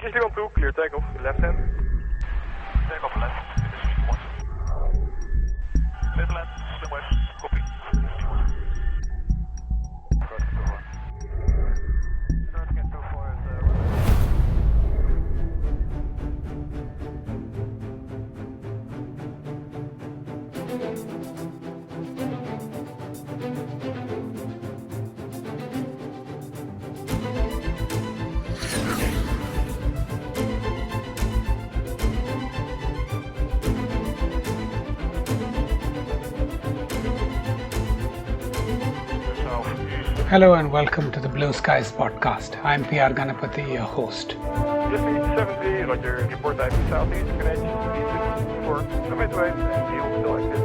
KC2, clear takeoff, left hand. Takeoff left, it is 3 points. Left land, slim west, copy. 3 points. Starting at 24 is Hello and welcome to the Blueskies podcast. I'm PR Ganapathy, your host. Just 70, roger, report type southeast, connection, for the midway, and field selected.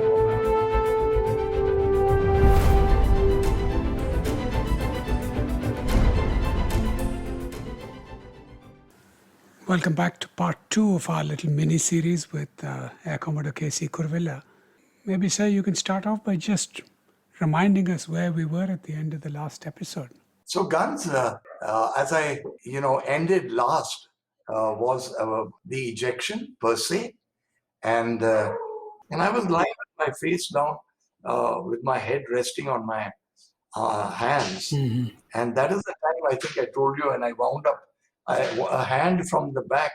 Welcome back to part 2 of our little mini-series with Air Cmde KC Kuruvilla. Maybe, sir, you can start off by just reminding us where we were at the end of the last episode. So Guns, as I, ended last was the ejection per se. And I was lying with my face down with my head resting on my hands. Mm-hmm. And that is the time I think I told you, and I wound up, a hand from the back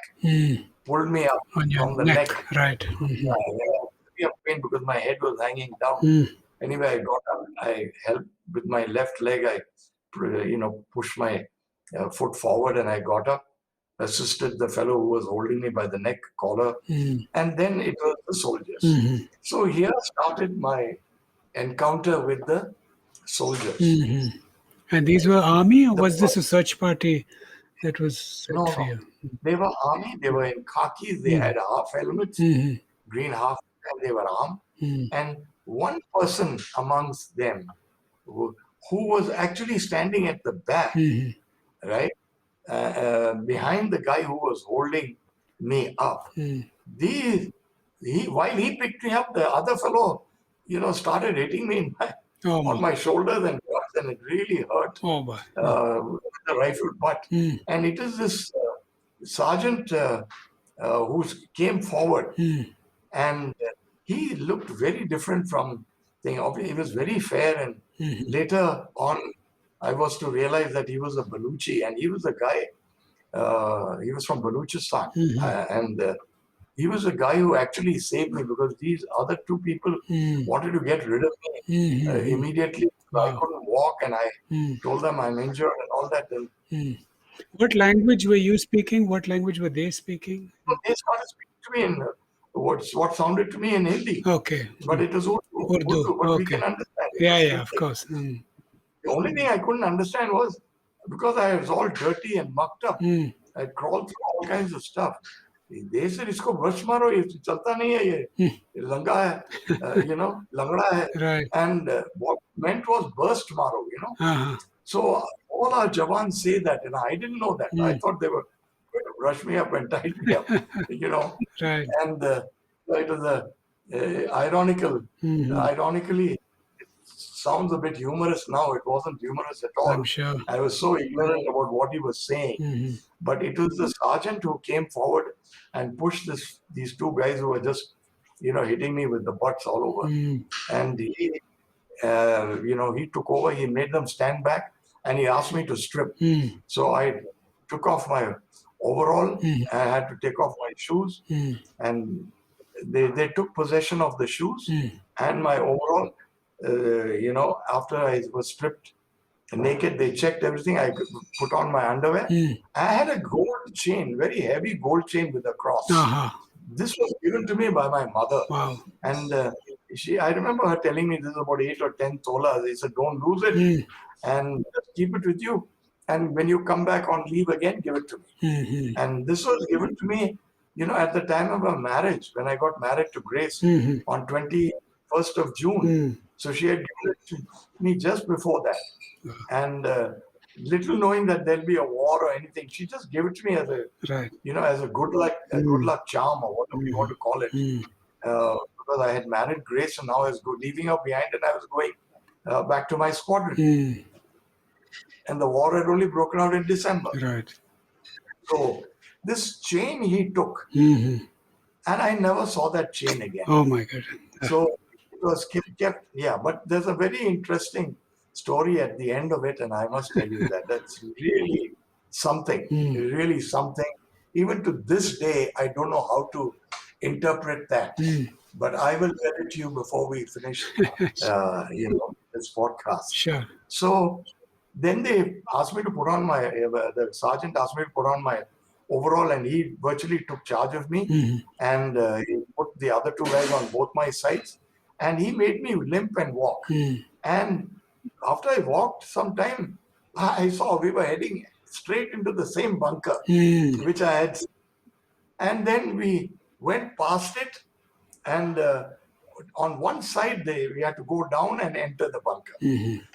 pulled me up On your from the neck, neck. right. Mm-hmm. I was pain because my head was hanging down. Anyway, I got up, I helped with my left leg, I pushed my foot forward and I got up, assisted the fellow who was holding me by the neck collar, and then it was the soldiers. Mm-hmm. So here started my encounter with the soldiers. Mm-hmm. And these were army, or was this a search party that was set No, for you? they were army, they were in khakis, they had half helmets, green half, and they were armed. And one person amongst them who was actually standing at the back, right, behind the guy who was holding me up. While he picked me up, the other fellow, started hitting me on my shoulders and guts, and it really hurt with the rifle butt. And it is this sergeant who came forward, and he looked very different from thing. He was very fair, and later on, I was to realize that he was a Baluchi, and he was a guy. He was from Baluchistan, and he was a guy who actually saved me because these other two people wanted to get rid of me immediately. I couldn't walk, and I told them I'm injured and all that. And What language were you speaking? What language were they speaking? they started speaking to me in what sounded to me in Hindi. Okay. But it was Urdu, but we can understand. Yeah, of course. The only thing I couldn't understand was because I was all dirty and mucked up. I crawled through all kinds of stuff. They said, "Isko brush maro, ye chalta nahi hai ye langa hai, langda hai." Right. And what meant was burst maro, So all our Jawans say that, and I didn't know that. I thought they were going to brush me up and tied me up, Right. And it was ironically, it sounds a bit humorous now. It wasn't humorous at all. I'm sure. I was so ignorant about what he was saying. But it was the sergeant who came forward and pushed these two guys who were just, hitting me with the butts all over. And he, he took over. He made them stand back, and he asked me to strip. So I took off my overall. I had to take off my shoes, and they took possession of the shoes and my overall. After I was stripped naked, they checked everything. I put on my underwear. I had a gold chain, very heavy gold chain with a cross. This was given to me by my mother. Wow. And I remember her telling me this is about 8 or 10 tolas. They said, don't lose it and keep it with you. And when you come back on leave again, give it to me. And this was given to me, at the time of our marriage, when I got married to Grace on 21st of June. So she had given it to me just before that. And little knowing that there'll be a war or anything, she just gave it to me as a, as a good luck charm or whatever you want to call it. Because I had married Grace and now I was leaving her behind and I was going back to my squadron. And the war had only broken out in December. Right. So this chain he took, Mm-hmm. and I never saw that chain again. Oh my God. So it was kept, yeah. But there's a very interesting story at the end of it, and I must tell you that that's really something, really something. Even to this day, I don't know how to interpret that. But I will get it to you before we finish, this podcast. Sure. So then they asked me to put on the sergeant asked me to put on my overall, and he virtually took charge of me, and he put the other two guys on both my sides, and he made me limp and walk. And after I walked some time, I saw we were heading straight into the same bunker, which I had. And then we went past it, and on one side we had to go down and enter the bunker.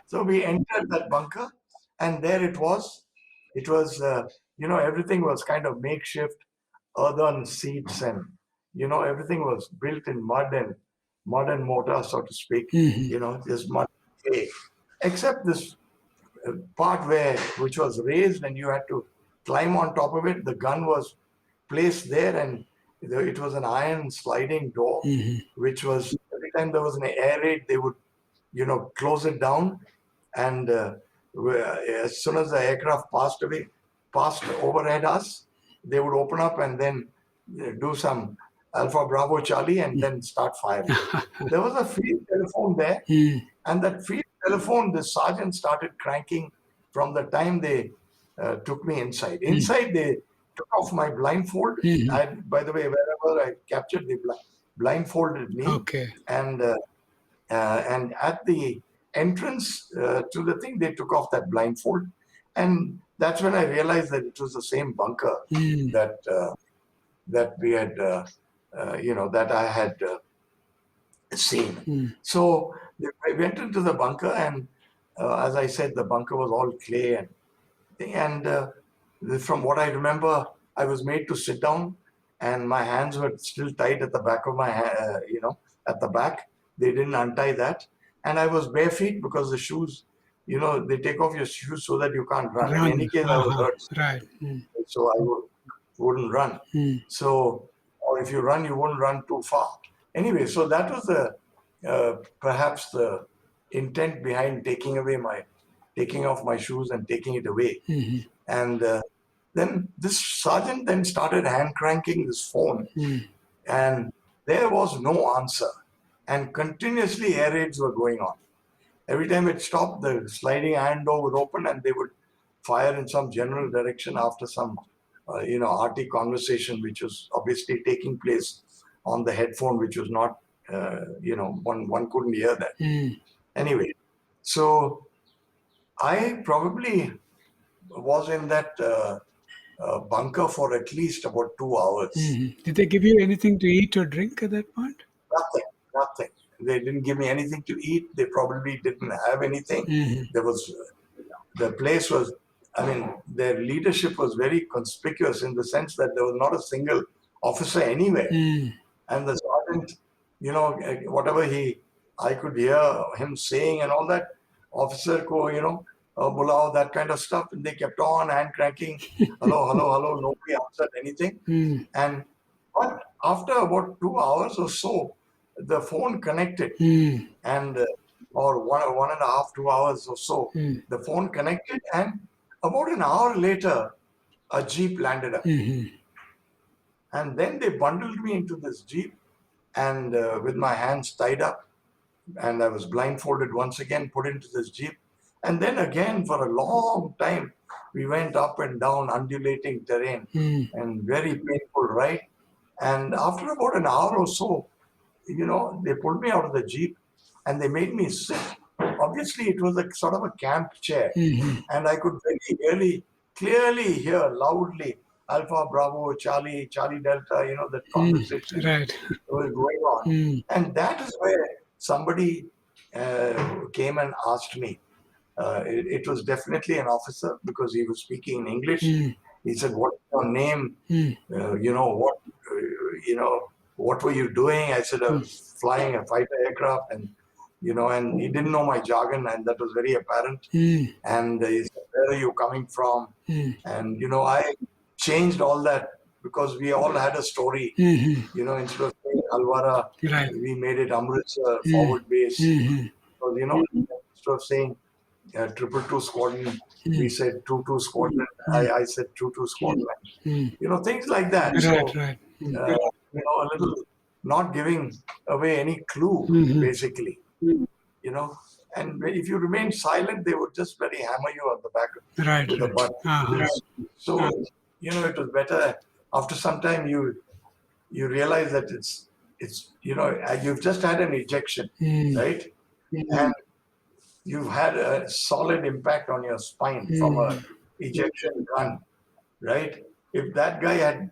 So we entered that bunker, and there it was. It was, everything was kind of makeshift, earthen seats, and everything was built in mud and mortar, so to speak. Just mud, except this part which was raised, and you had to climb on top of it. The gun was placed there, and it was an iron sliding door, which was, every time there was an air raid, they would, close it down, and as soon as the aircraft passed overhead us, they would open up and then do some Alpha Bravo Charlie and then start firing. There was a field telephone there, and that field telephone, the sergeant started cranking from the time they took me inside. Inside, they took off my blindfold. By the way, wherever I captured, they blindfolded me. Okay. And at the entrance to the thing, they took off that blindfold, and that's when I realized that it was the same bunker that we had, that I had seen. So I went into the bunker, and as I said, the bunker was all clay, and from what I remember, I was made to sit down, and my hands were still tied at the back of my at the back. They didn't untie that. And I was bare feet because the shoes, they take off your shoes so that you can't run. In any case, I was hurt. Right. So I wouldn't run. So, or if you run, you wouldn't run too far. Anyway, so that was perhaps the intent behind taking off my shoes and taking it away. And then this sergeant then started hand cranking this phone, and there was no answer. And continuously air raids were going on. Every time it stopped, the sliding iron door would open, and they would fire in some general direction after some, arty conversation, which was obviously taking place on the headphone, which was not, one couldn't hear that. Anyway, so I probably was in that bunker for at least about 2 hours. Did they give you anything to eat or drink at that point? Nothing. They didn't give me anything to eat. They probably didn't have anything. The place was, their leadership was very conspicuous in the sense that there was not a single officer anywhere. And the sergeant, whatever I could hear him saying and all that, officer ko, bulao, that kind of stuff. And they kept on hand cranking. Hello. Nobody answered anything. But after about 2 hours or so, the phone connected, and or 1.5, 2 hours or so, the phone connected, and about an hour later, a jeep landed up, and then they bundled me into this jeep, and with my hands tied up, and I was blindfolded once again, put into this jeep, and then again for a long time we went up and down undulating terrain, and very painful ride. And after about an hour or so, they pulled me out of the jeep and they made me sit. Obviously, it was a sort of a camp chair, and I could very clearly hear loudly Alpha Bravo Charlie Delta. The conversation was going on, and that is where somebody came and asked me. It was definitely an officer because he was speaking in English. He said, "What's your name? What were you doing?" I said, "I was flying a fighter aircraft," and he didn't know my jargon, and that was very apparent. And he said, "Where are you coming from?" And I changed all that because we all had a story. Instead of saying Alwara, we made it Amritsar forward base. So, instead of saying 222 squadron, we said 22 squadron. I said 22 squadron. Things like that. A little not giving away any clue, basically. And if you remain silent, they would just bloody hammer you on the back with a butt. So, it was better. After some time, you realize that it's you've just had an ejection, right? And you've had a solid impact on your spine from a ejection gun, right? If that guy had,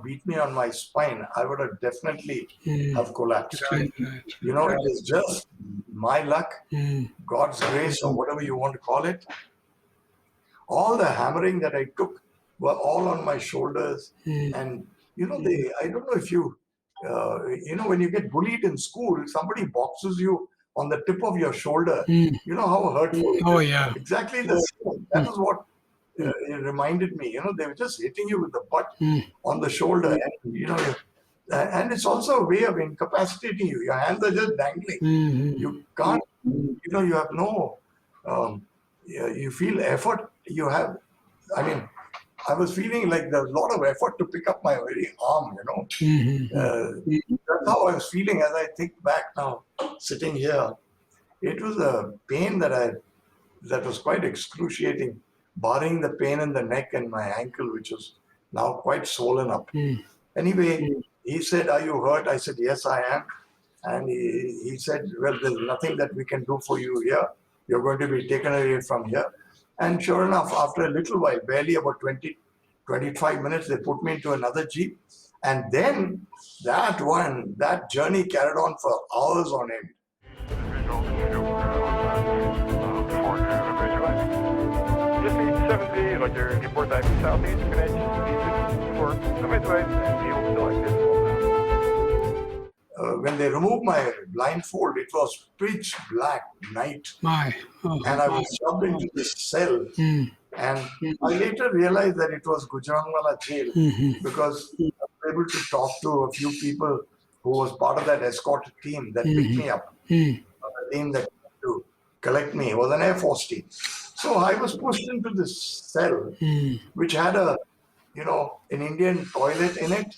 beat me on my spine, I would have definitely have collapsed. It is just my luck, God's grace, or whatever you want to call it. All the hammering that I took were all on my shoulders. And, I don't know if you, when you get bullied in school, somebody boxes you on the tip of your shoulder. You know how hurtful it is. Oh, yeah. Exactly the same. That is what it reminded me. They were just hitting you with the butt on the shoulder. And, and it's also a way of incapacitating you. Your hands are just dangling. You can't, you have no, you feel effort. You have, I was feeling like there's a lot of effort to pick up my very arm, That's how I was feeling as I think back now, sitting here. It was a pain that was quite excruciating, barring the pain in the neck and my ankle, which was now quite swollen up. Anyway, he said, "Are you hurt?" I said, "Yes, I am." And he said, "Well, there's nothing that we can do for you here. You're going to be taken away from here." And sure enough, after a little while, barely about 25 minutes, they put me into another jeep. And then that journey carried on for hours on end. Report back to Southeast, connection for magnetized and field selected. When they removed my blindfold, it was pitch black night. And I was shoved into this cell. And I later realized that it was Gujranwala jail because I was able to talk to a few people who was part of that escort team that picked me up. The team that came to collect me. It was an Air Force team. So I was pushed into this cell, which had an Indian toilet in it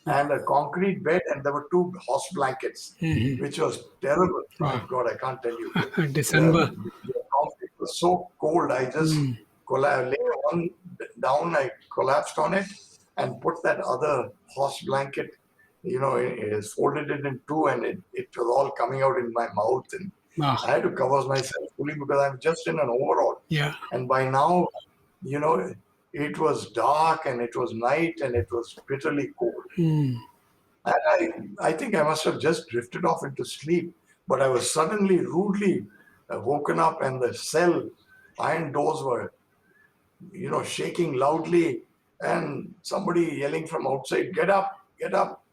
and a concrete bed, and there were 2 horse blankets, which was terrible. Oh God, I can't tell you. December. The concrete was so cold. I just lay one down, I collapsed on it and put that other horse blanket, folded it in 2, and it was all coming out in my mouth. And I had to cover myself fully because I'm just in an overall. And by now, it was dark and it was night and it was bitterly cold. And I think I must have just drifted off into sleep, but I was suddenly rudely woken up, and the cell iron doors were, shaking loudly, and somebody yelling from outside, "Get up, get up."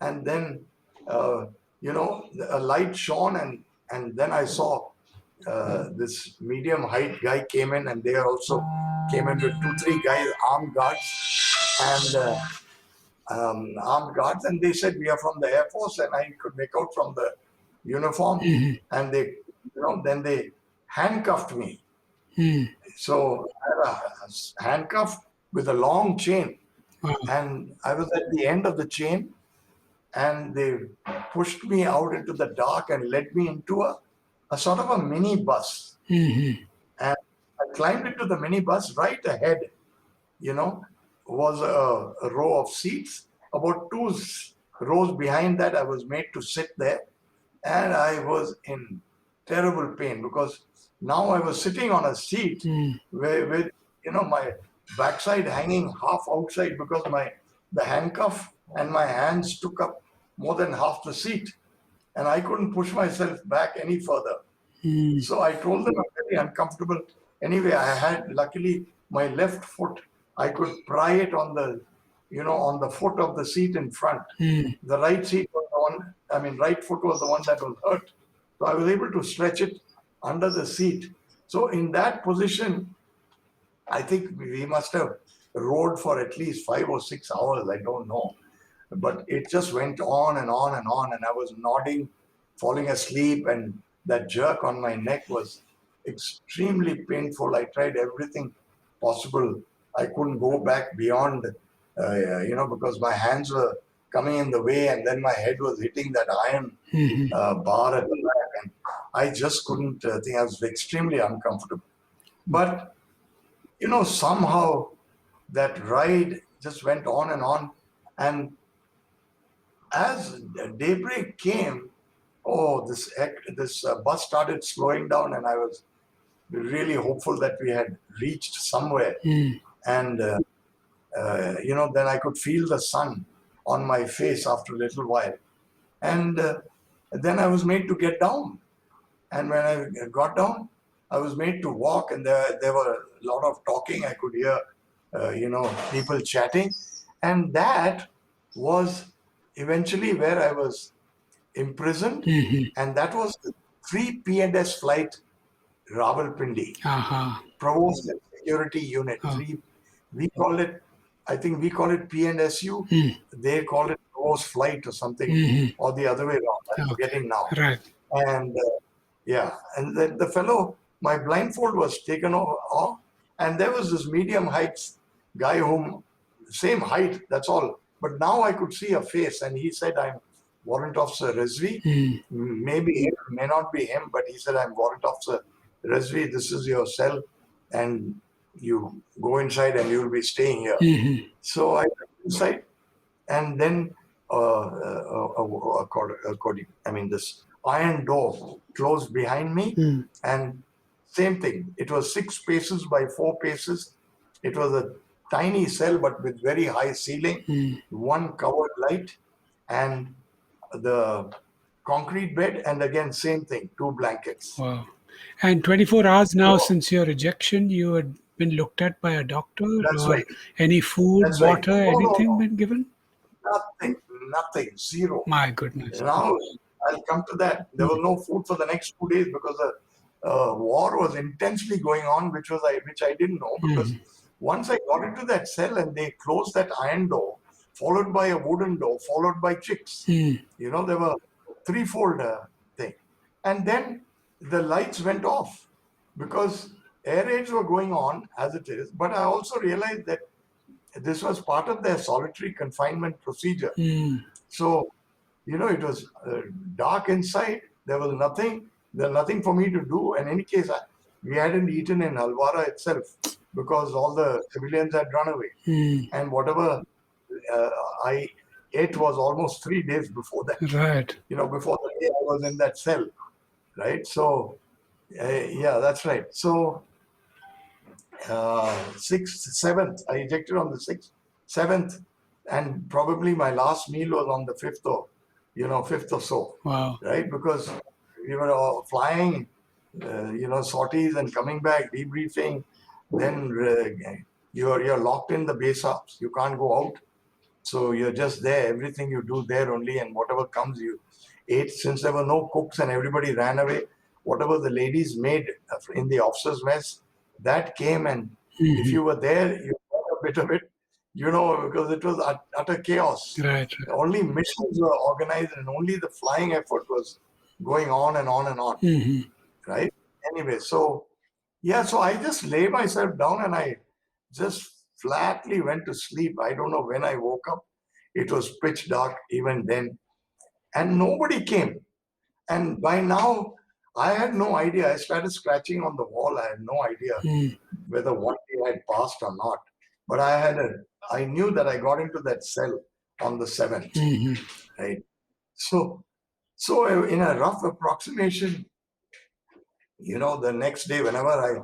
And then, a light shone, and then I saw this medium height guy came in, and they also came in with 2-3 guys, armed guards, and they said, "We are from the Air Force," and I could make out from the uniform, and they, then they handcuffed me. So I had a handcuff with a long chain, and I was at the end of the chain, and they pushed me out into the dark and led me into a sort of a mini bus. And I climbed into the mini bus. Right ahead, was a row of seats. About 2 rows behind that, I was made to sit there. And I was in terrible pain because now I was sitting on a seat with my backside hanging half outside because the handcuff and my hands took up more than half the seat. And I couldn't push myself back any further. So I told them I'm very uncomfortable. Anyway, I had, luckily, my left foot, I could pry it on the, on the foot of the seat in front. The right seat was the one, right foot was the one that was hurt. So I was able to stretch it under the seat. So in that position, I think we must have rode for at least 5 or 6 hours, I don't know. But it just went on and on and on, and I was nodding, falling asleep, and that jerk on my neck was extremely painful. I tried everything possible. I couldn't go back beyond, because my hands were coming in the way, and then my head was hitting that iron bar at the back, and I just couldn't think. I was extremely uncomfortable. But, somehow that ride just went on, and as daybreak came, this bus started slowing down, and I was really hopeful that we had reached somewhere. And then I could feel the sun on my face after a little while, and then I was made to get down. And when I got down, I was made to walk, and there were a lot of talking. I could hear people chatting, and that was eventually where I was imprisoned, and that was the 3 P&S flight, Rawalpindi, Provost and Security Unit. We call it, I think we call it P&SU. They call it Provost Flight or something, or the other way around. I'm forgetting now. Right. And and the fellow, my blindfold was taken off, and there was this medium height guy same height, that's all. But now I could see a face, and he said, "I'm Warrant Officer Rizvi." Maybe it may not be him, but he said, "I'm Warrant Officer Rizvi. This is your cell, and you go inside and you'll be staying here." So I went inside, and then this iron door closed behind me, and same thing. It was 6 paces by 4 paces. It was a tiny cell, but with very high ceiling, one covered light, and the concrete bed, and again, same thing, 2 blankets. Wow. And 24 hours now since your ejection, you had been looked at by a doctor? That's or right. Any food, That's water, right. anything been given? Nothing, zero. My goodness. Now, I'll come to that. There was no food for the next 2 days because the war was intensely going on, which I didn't know, because once I got into that cell and they closed that iron door, followed by a wooden door, followed by chicks. There were threefold thing. And then the lights went off because air raids were going on as it is. But I also realized that this was part of their solitary confinement procedure. So, it was dark inside. There was nothing for me to do. In any case, we hadn't eaten in Alwara itself because all the civilians had run away. And whatever I ate was almost 3 days before that. Right. Before the day I was in that cell. Right. So, that's right. So, 6th, 7th, I ejected on the 6th, 7th, and probably my last meal was on the 5th or so. Wow. Right. Because we were all flying, sorties and coming back, debriefing. Then you're locked in the base ups. You can't go out. So you're just there. Everything you do there only, and whatever comes you ate. Since there were no cooks and everybody ran away, whatever the ladies made in the officers' mess, that came, and if you were there, you got a bit of it, because it was utter chaos. Right. Only missions were organized, and only the flying effort was going on and on and on. Right? Anyway, so I just lay myself down and I just flatly went to sleep. I don't know when I woke up. It was pitch dark even then, and nobody came. And by now, I had no idea. I started scratching on the wall. I had no idea whether one day had passed or not. But I knew that I got into that cell on the 7th. Right. So in a rough approximation, the next day, whenever I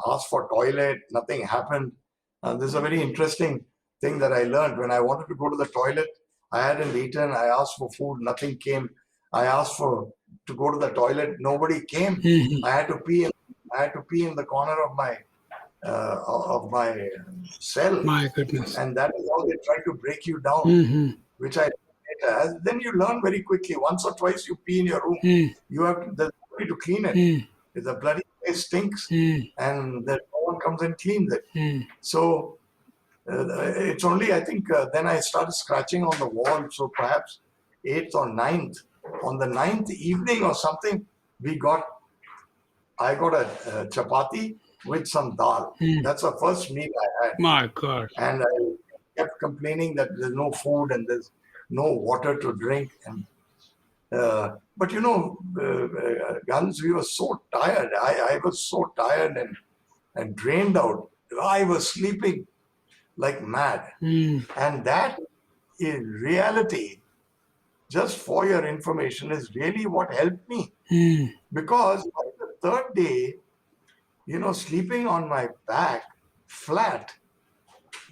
asked for toilet, nothing happened. This is a very interesting thing that I learned. When I wanted to go to the toilet, I hadn't eaten. I asked for food, nothing came. I asked to go to the toilet, nobody came. I had to pee. I had to pee in the corner of my cell. My goodness. And that is how they try to break you down, which I later. Then you learn very quickly. Once or twice you pee in your room, you have to clean it. The bloody place stinks, and no one comes and cleans it. So it's only, I think, then I started scratching on the wall. So perhaps 8th or 9th. On the 9th evening or something, I got a chapati with some dal. That's the first meal I had. My God. And I kept complaining that there's no food and there's no water to drink. And but Guns, we were so tired. I was so tired and drained out. I was sleeping like mad. And that, in reality, just for your information, is really what helped me. Because by the third day, sleeping on my back, flat,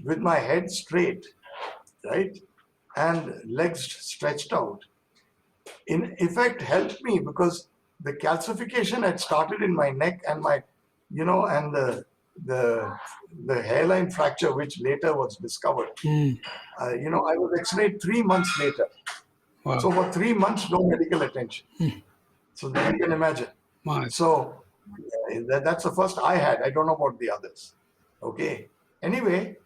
with my head straight, right, and legs stretched out, in effect helped me, because the calcification had started in my neck and my, and the hairline fracture, which later was discovered. I was x-rayed 3 months later. Wow. So for 3 months, no medical attention. So then you can imagine. Wow. So that's the first I had. I don't know about the others. Okay. Anyway,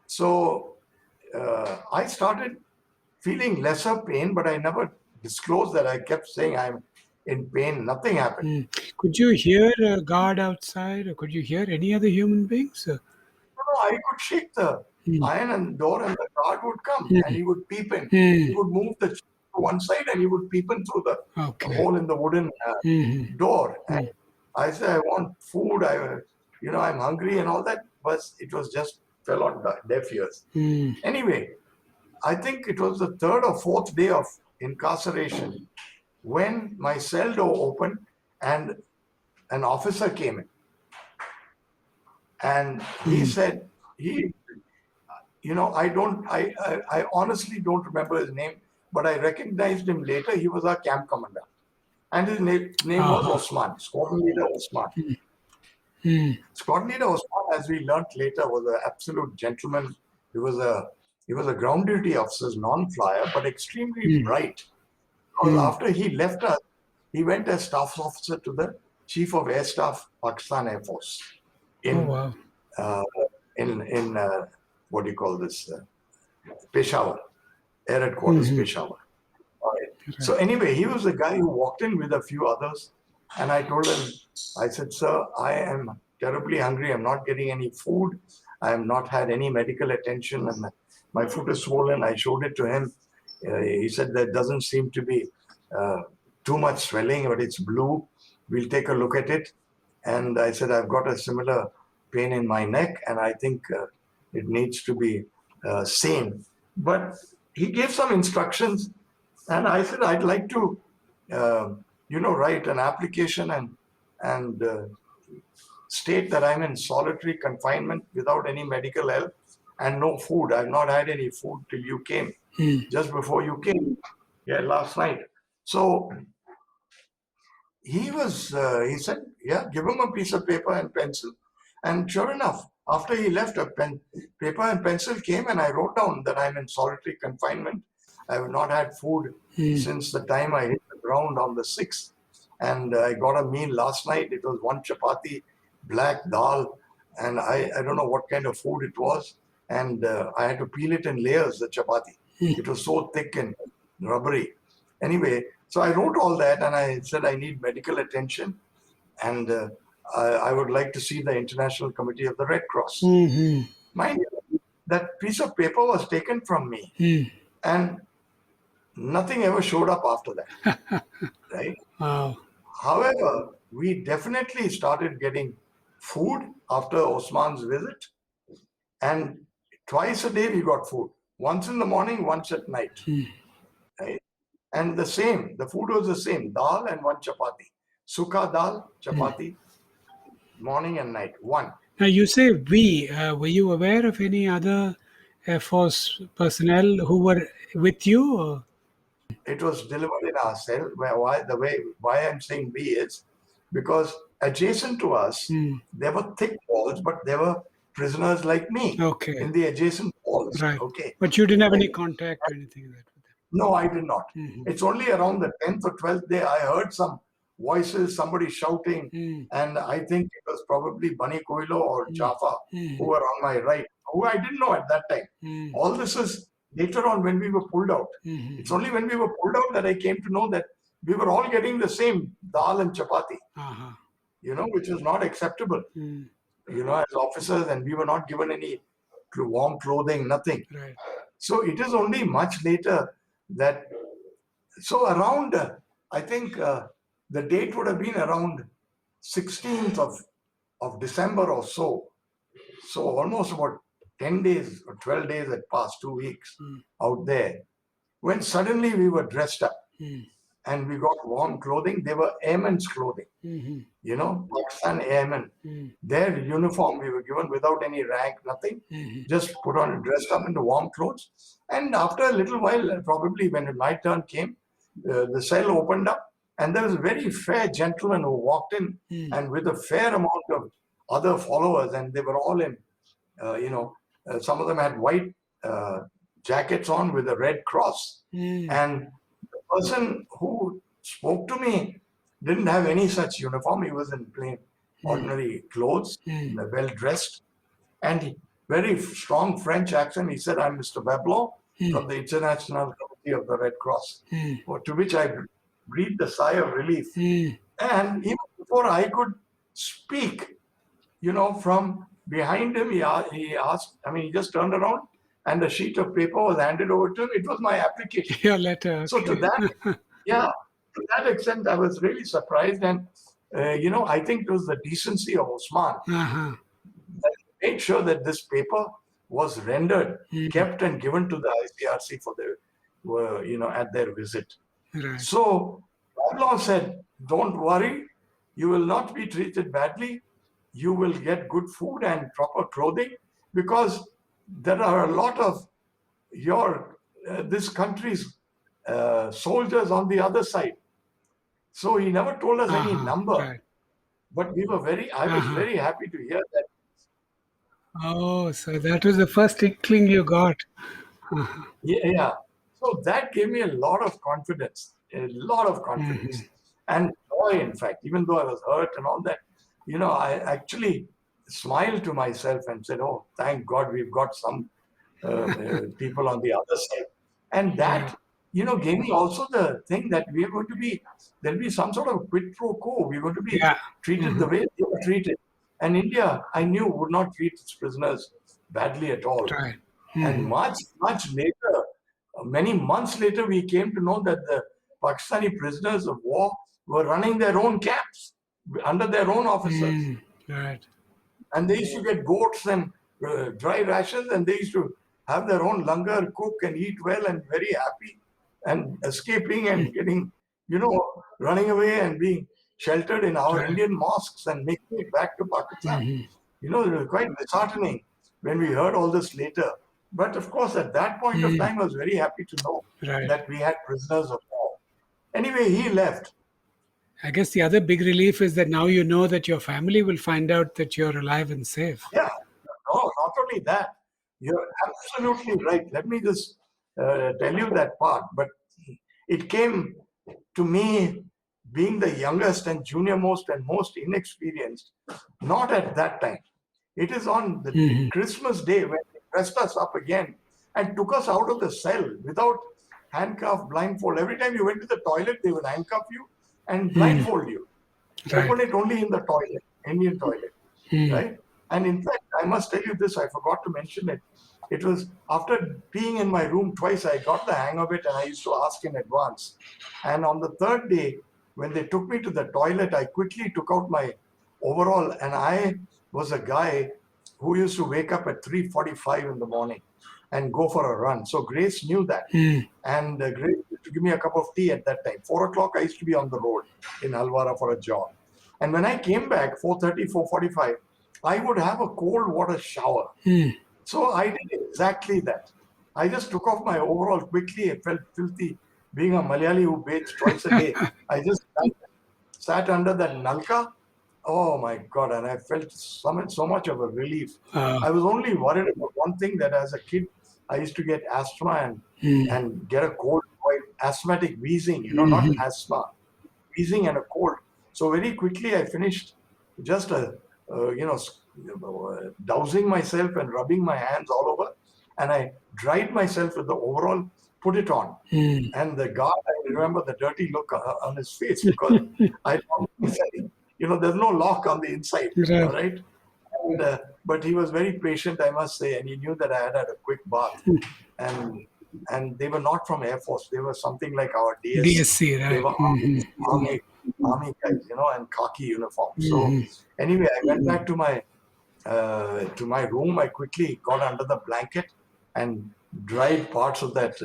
so I started feeling lesser pain, but I never disclosed that. I kept saying I'm in pain. Nothing happened. Could you hear a guard outside, or could you hear any other human beings? No, I could shake the iron door and the guard would come and he would peep in. He would move the to one side and he would peep in through the hole in the wooden door. And I said, I want food. I'm hungry and all that. But it was just fell on deaf ears. Anyway, I think it was the 3rd or 4th day of incarceration when my cell door opened and an officer came in. And he said, I honestly don't remember his name, but I recognized him later. He was our camp commandant. And his name was Osman, Squadron Leader Osman. Squadron Leader Osman, as we learnt later, was an absolute gentleman. He was a ground duty officer's non-flyer, but extremely bright. Because after he left us, he went as staff officer to the Chief of Air Staff, Pakistan Air Force. In what do you call this? Peshawar, Air Headquarters, Peshawar. Right. So anyway, he was the guy who walked in with a few others. And I told him, I said, sir, I am terribly hungry. I'm not getting any food. I have not had any medical attention and my foot is swollen. I showed it to him. He said, there doesn't seem to be too much swelling, but it's blue. We'll take a look at it. And I said, I've got a similar pain in my neck and I think it needs to be sane. But he gave some instructions and I said, I'd like to, write an application and state that I'm in solitary confinement without any medical help and no food. I've not had any food till you came, just before you came, last night. So he said, give him a piece of paper and pencil. And sure enough, after he left, paper and pencil came and I wrote down that I'm in solitary confinement. I have not had food since the time I hit the ground on the 6th. And I got a meal last night. It was 1 chapati, black dal, and I don't know what kind of food it was. And I had to peel it in layers, the chapati. It was so thick and rubbery. Anyway, so I wrote all that and I said I need medical attention. And I would like to see the International Committee of the Red Cross. Mind you, that piece of paper was taken from me. And nothing ever showed up after that. Right? Wow. However, we definitely started getting food after Osman's visit. And twice a day we got food. Once in the morning, once at night. Right? And the food was the same, dal and 1 chapati. Sukha dal, chapati, morning and night, 1. Now you say we, were you aware of any other Air Force personnel who were with you? Or? It was delivered in our cell. Why I'm saying we is because adjacent to us, there were thick walls, but there were prisoners like me in the adjacent walls. Right. Okay. But you didn't have any contact or anything like that with them? No, I did not. It's only around the 10th or 12th day I heard some voices, somebody shouting, and I think it was probably Bunny Koilo or Jaffa who were on my right, who I didn't know at that time. All this is later on when we were pulled out. It's only when we were pulled out that I came to know that we were all getting the same dal and chapati, which was not acceptable, as officers, and we were not given any warm clothing, nothing. Right. So it is only much later that, so around, I think the date would have been around 16th of December or so. So almost about 10 days or 12 days had passed, 2 weeks out there, when suddenly we were dressed up and we got warm clothing. They were airmen's clothing, Pakistan airmen. Their uniform we were given without any rank, nothing, just put on and dressed up into warm clothes. And after a little while, probably when my turn came, the cell opened up and there was a very fair gentleman who walked in and with a fair amount of other followers, and they were all in, some of them had white jackets on with a red cross. And the person who spoke to me didn't have any such uniform. He was in plain, ordinary clothes, well dressed, and very strong French accent. He said, "I'm Mr. Weblon from the International Committee of the Red Cross," to which I breathed a sigh of relief. And even before I could speak, from behind him, he asked, he just turned around and a sheet of paper was handed over to him. It was my application. Your letter. So to that extent, I was really surprised. And, I think it was the decency of Osman that made sure that this paper was rendered, kept and given to the ICRC for at their visit. Right. So Weblon said, "Don't worry, you will not be treated badly. You will get good food and proper clothing, because there are a lot of this country's soldiers on the other side." So he never told us any number, but I was very happy to hear that. Oh, so that was the first inkling you got. Yeah. So that gave me a lot of confidence, and joy, in fact, even though I was hurt and all that. I actually smiled to myself and said, "Oh, thank God we've got some people on the other side." And that, gave me also the thing that we are going to there'll be some sort of quid pro quo. We're going to be treated the way they were treated. And India, I knew, would not treat its prisoners badly at all. Right. And much, much later, many months later, we came to know that the Pakistani prisoners of war were running their own camps under their own officers. Right. And they used to get goats and dry rations, and they used to have their own langar, cook and eat well and very happy, and escaping and getting, running away and being sheltered in our Indian mosques and making it back to Pakistan. It was quite disheartening when we heard all this later. But of course, at that point of time, I was very happy to know that we had prisoners of war. Anyway, he left. I guess the other big relief is that now you know that your family will find out that you're alive and safe. Yeah, no, not only that. You're absolutely right. Let me just tell you that part. But it came to me, being the youngest and junior most and most inexperienced, not at that time. It is on the Christmas day when they dressed us up again and took us out of the cell without handcuff, blindfold. Every time you went to the toilet, they would handcuff you and blindfold you. Open it only in the toilet, Indian toilet, right? And in fact, I must tell you this, I forgot to mention it. It was after being in my room twice, I got the hang of it and I used to ask in advance. And on the third day, when they took me to the toilet, I quickly took out my overall, and I was a guy who used to wake up at 3:45 in the morning and go for a run. So Grace knew that. And Grace used to give me a cup of tea at that time. 4 o'clock, I used to be on the road in Alwara for a jog. And when I came back, 4:30, 4:45, I would have a cold water shower. So I did exactly that. I just took off my overall quickly. I felt filthy. Being a Malayali who bathes twice a day, I just sat under that nalka. Oh my God, and I felt so much of a relief. I was only worried about one thing, that as a kid, I used to get asthma and get a cold, asthmatic wheezing, not asthma, wheezing and a cold. So very quickly I finished just dousing myself and rubbing my hands all over, and I dried myself with the overall, put it on. And the guard, I remember the dirty look on his face, because I said, there's no lock on the inside, all right? And, but he was very patient, I must say, and he knew that I had a quick bath. And they were not from Air Force. They were something like our DSC, right? They were army guys, and khaki uniforms. So anyway, I went back to my room. I quickly got under the blanket and dried parts of that,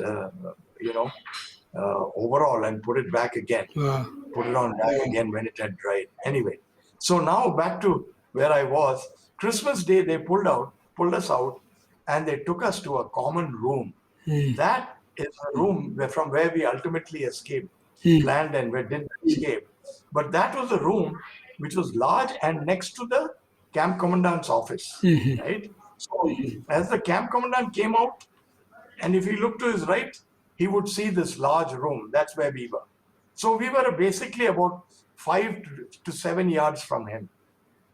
overall, and put it back again. Put it on back again when it had dried. Anyway, so now back to where I was. Christmas Day, they pulled us out, and they took us to a common room. That is a room from where we ultimately escaped, planned and we didn't escape. But that was a room which was large and next to the camp commandant's office, right? So as the camp commandant came out, and if he looked to his right, he would see this large room. That's where we were. So we were basically about 5 to 7 yards from him,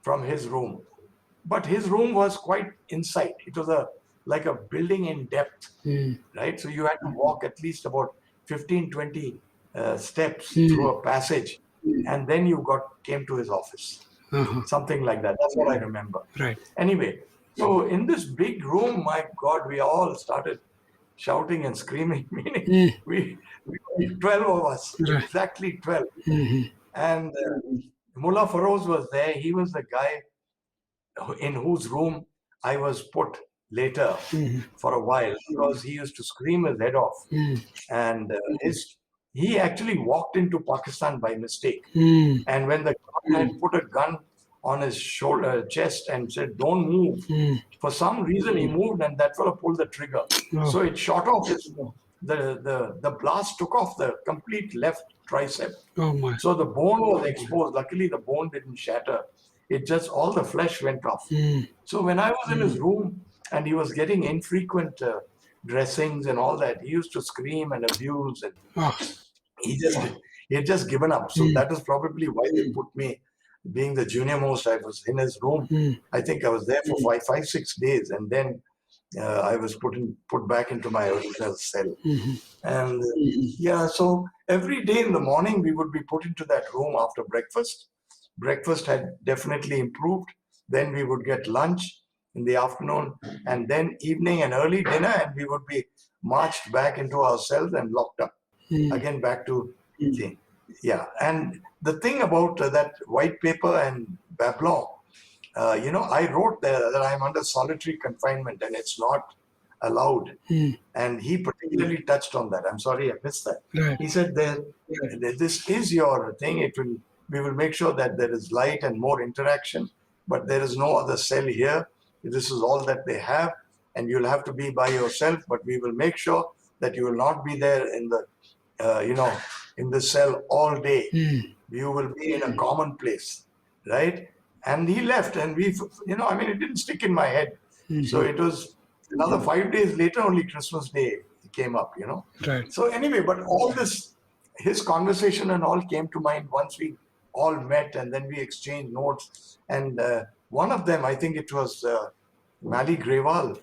from his room. But his room was quite inside. It was like a building in depth, right? So you had to walk at least about 15, 20 steps through a passage, and then you came to his office. Something like that. That's what I remember. Right. Anyway, so in this big room, my God, we all started shouting and screaming, meaning we 12 of us, exactly 12. And Mullah Feroz was there. He was the guy in whose room I was put later for a while, because he used to scream his head off. And he actually walked into Pakistan by mistake. And when the guard had put a gun on his chest and said, "Don't move," for some reason he moved, and that fellow pulled the trigger. So it shot off the blast took off the complete left tricep. So the bone was exposed. Luckily, the bone didn't shatter. It just, all the flesh went off. So when I was in his room and he was getting infrequent dressings and all that, he used to scream and abuse, and he had just given up. So that is probably why they put me, being the junior most. I was in his room. I think I was there for 5-6 days, and then I was put back into my original cell. And so every day in the morning we would be put into that room after breakfast. Breakfast had definitely improved. Then we would get lunch in the afternoon, and then evening and early dinner, and we would be marched back into our cells and locked up. Again, back to thing. And the thing about that white paper and Babylon, I wrote there that I'm under solitary confinement and it's not allowed. And he particularly touched on that. I'm sorry I missed that. He said this is your thing. We will make sure that there is light and more interaction, but there is no other cell here. This is all that they have, and you'll have to be by yourself, but we will make sure that you will not be there in the in the cell all day. You will be in a common place, right? And he left, and it didn't stick in my head. So it was another 5 days later, only Christmas Day came up, Right. So anyway, but all this, his conversation and all came to mind once we all met, and then we exchanged notes. And one of them, I think it was Mali Grewal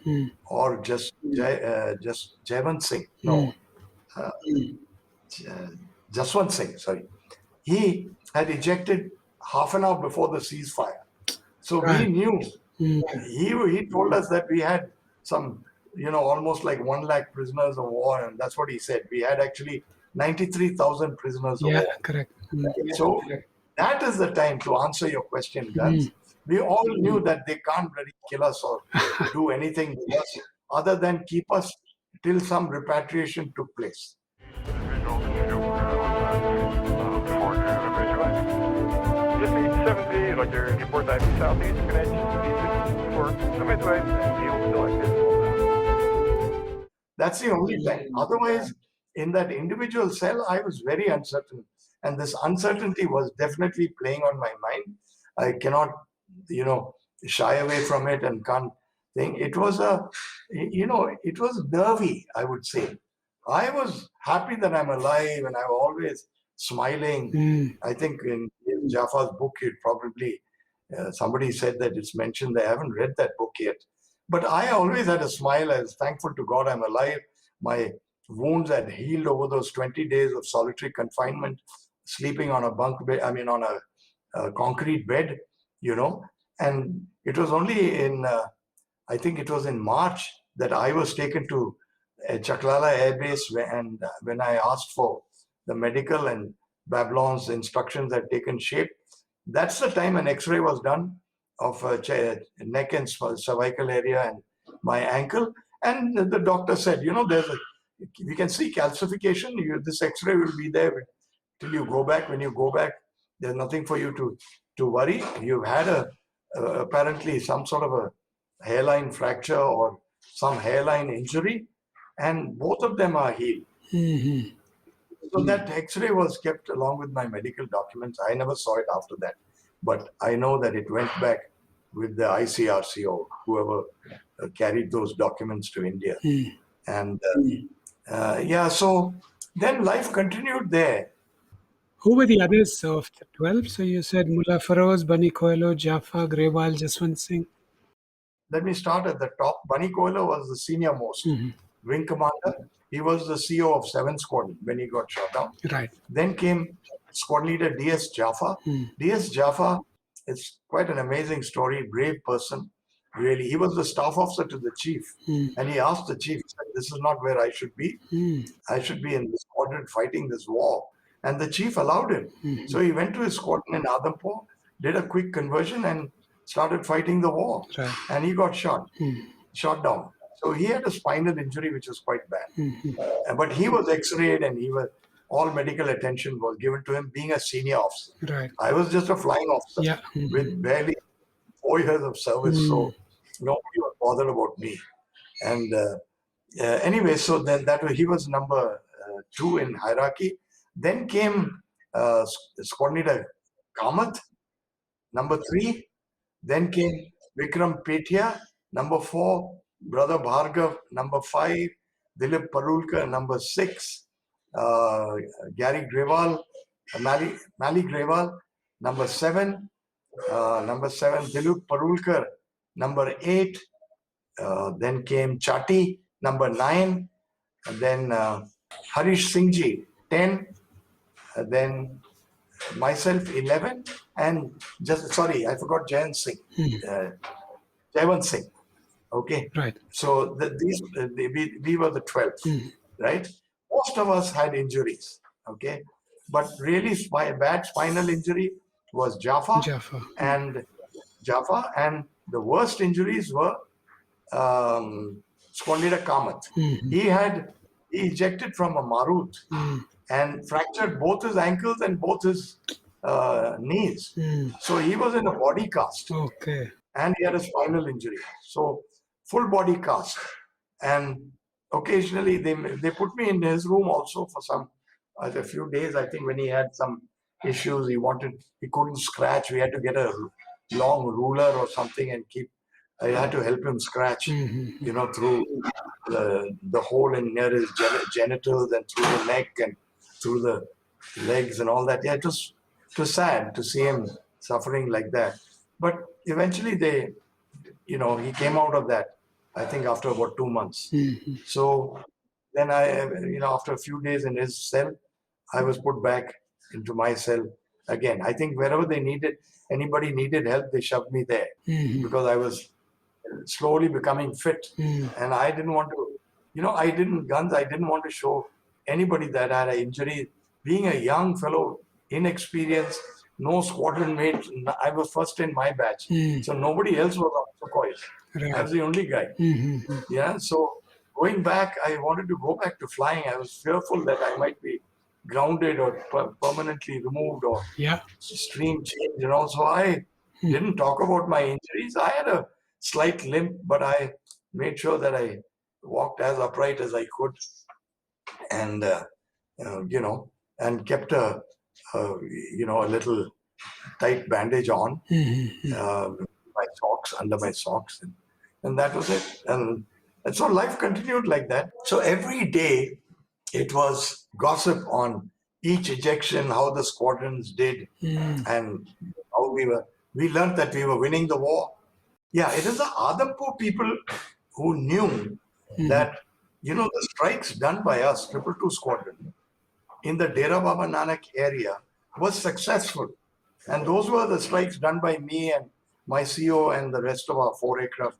or just Jayant Singh. No. Jaswant Singh, sorry. He had ejected half an hour before the ceasefire. So we knew. He told us that we had some, almost like 1 lakh prisoners of war, and that's what he said. We had actually 93,000 prisoners of war. Correct. So that is the time to answer your question, Guns. We all knew that they can't really kill us or do anything with us other than keep us till some repatriation took place. Report back to Southeast, That's the only thing. Otherwise, in that individual cell, I was very uncertain. And this uncertainty was definitely playing on my mind. I cannot, shy away from it and can't think. It was it was nervy, I would say. I was happy that I'm alive, and I was always smiling. I think in his Jaffa's book, you'd probably, somebody said that it's mentioned. I haven't read that book yet. But I always had a smile. I was thankful to God I'm alive. My wounds had healed over those 20 days of solitary confinement, sleeping on a bunk bed, on a concrete bed, And it was only in, I think it was in March that I was taken to Chaklala Air Base, and when I asked for the medical and Babylon's instructions had taken shape, that's the time an X-ray was done of neck and cervical area and my ankle, and the doctor said, we can see calcification. This X-ray will be there till you go back. When you go back, there's nothing for you to worry. You've had apparently some sort of a hairline fracture or some hairline injury, and both of them are healed. So that X-ray was kept along with my medical documents. I never saw it after that, but I know that it went back with the ICRC or whoever carried those documents to India. And so then life continued there. Who were the others of the 12? So you said Mullah Feroz, Bani Coelho, Jaffa, Grewal, Jaswant Singh. Let me start at the top. Bani Coelho was the senior most wing commander. He was the CO of 7th Squadron when he got shot down. Right. Then came squad leader DS Jaffa. DS Jaffa is quite an amazing story, brave person. Really, he was the staff officer to the chief, and he asked the chief, "This is not where I should be. I should be in the squadron fighting this war." And the chief allowed him. So he went to his squadron in Adhampur, did a quick conversion, and started fighting the war. Right. And he got shot down. So he had a spinal injury, which was quite bad. But he was X-rayed, and all medical attention was given to him, being a senior officer. Right. I was just a flying officer with barely 4 years of service, so nobody was bothered about me. And anyway, so then he was number 2 in hierarchy. Then came squad leader Kamath, number 3. Then came Vikram Petia, number 4. Brother Bhargav, number 5. Dilip Parulkar, number 6. Gary Grewal, Mali Grewal, number 7. Dilip Parulkar, number 8. Then came Chati, number 9. And then Harish Singhji, 10. Then myself, 11. And I forgot Jayant Singh. Jayant Singh. Okay. Right. So we were the 12th, right? Most of us had injuries. Okay. But really, my bad spinal injury was Jaffa. And the worst injuries were squad leader Kamath. He ejected from a Marut and fractured both his ankles and both his knees. So he was in a body cast. Okay. And he had a spinal injury. So full body cast. And occasionally they put me in his room also for a few days. I think when he had some issues, he couldn't scratch. We had to get a long ruler or something and I had to help him scratch, through the hole near his genitals and through the neck and through the legs and all that. Yeah, it was sad to see him suffering like that. But eventually he came out of that, I think after about 2 months. So then after a few days in his cell, I was put back into my cell again. I think wherever anybody needed help, they shoved me there because I was slowly becoming fit. And I didn't want to, I didn't want to show anybody that I had an injury. Being a young fellow, inexperienced, no squadron mate, I was first in my batch. So nobody else was on Sukhoi. Right. I was the only guy. Yeah, so going back, I wanted to go back to flying. I was fearful that I might be grounded or permanently removed or stream change. So I didn't talk about my injuries. I had a slight limp, but I made sure that I walked as upright as I could, and and kept a little tight bandage on my socks, under my socks, and that was it. And so life continued like that. So every day it was gossip on each ejection, how the squadrons did, and how we learned that we were winning the war. Yeah, it is the Adampo people who knew that, the strikes done by us, 222 Squadron, in the Dera Baba Nanak area was successful. And those were the strikes done by me and my CO and the rest of our 4 aircraft,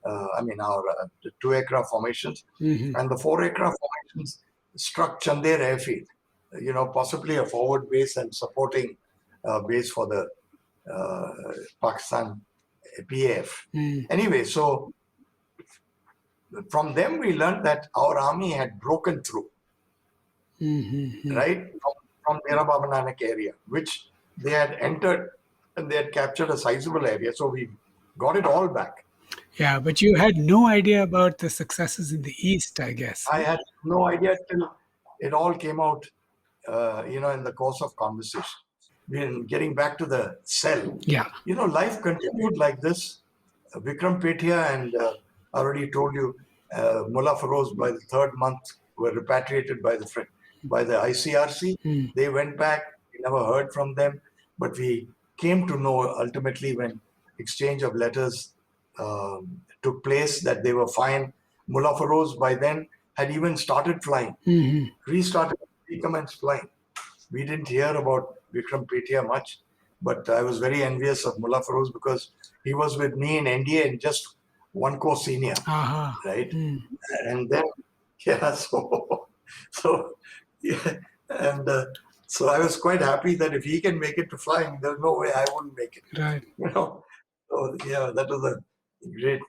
our 2 aircraft formations. And the 4 aircraft formations struck Chandir airfield, possibly a forward base and supporting base for the Pakistan PAF. Anyway, so from them we learned that our army had broken through, right, from Dera Baba Nanak area, which they had entered and they had captured a sizable area. So we got it all back. Yeah, but you had no idea about the successes in the East, I guess. I had no idea till it all came out, in the course of conversation. When getting back to the cell, life continued like this. Vikram Petia and I already told you, Mullah Feroz by the 3rd month were repatriated by the ICRC. They went back. We never heard from them, but we came to know ultimately when exchange of letters took place that they were fine. Mullah Feroz by then had even started flying, recommenced flying. We didn't hear about Vikram Petia much, but I was very envious of Mullah Feroz because he was with me in NDA and just 1 course senior, right? And then, so I was quite happy that if he can make it to flying, there's no way I wouldn't make it. Right. So that was a great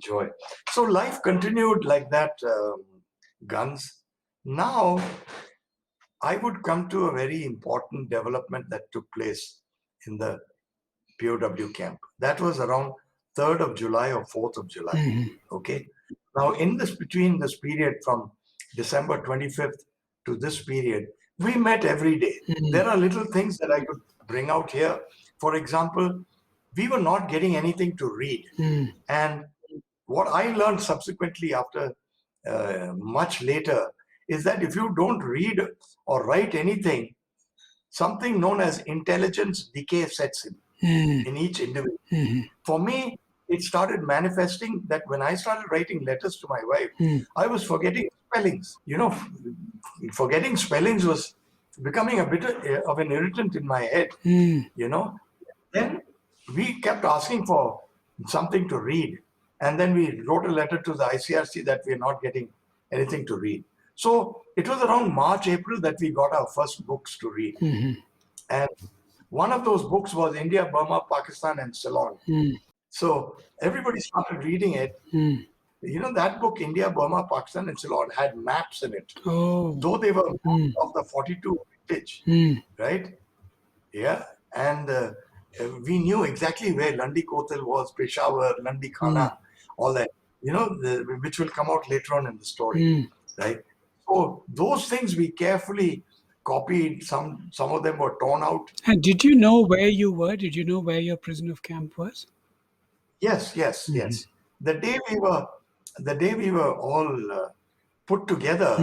joy. So life continued like that, guns. Now, I would come to a very important development that took place in the POW camp. That was around 3rd of July or 4th of July. Okay. Now, between this period from December 25th to this period, we met every day. There are little things that I could bring out here. For example, we were not getting anything to read. And what I learned subsequently after much later is that if you don't read or write anything, something known as intelligence decay sets in each individual. For me, it started manifesting that when I started writing letters to my wife, I was forgetting spellings. Forgetting spellings was becoming a bit of an irritant in my head. Then we kept asking for something to read. And then we wrote a letter to the ICRC that we're not getting anything to read. So it was around March, April that we got our first books to read. And one of those books was India, Burma, Pakistan, and Ceylon. So everybody started reading it. That book, India, Burma, Pakistan, and Ceylon, had maps in it. Though they were of the 42 vintage, right? Yeah. And we knew exactly where Landi Kotal was, Peshawar, Nandi Khana, all that, which will come out later on in the story, right? So those things we carefully copied. Some of them were torn out. And did you know where you were? Did you know where your prison of camp was? Yes. The day we were all put together,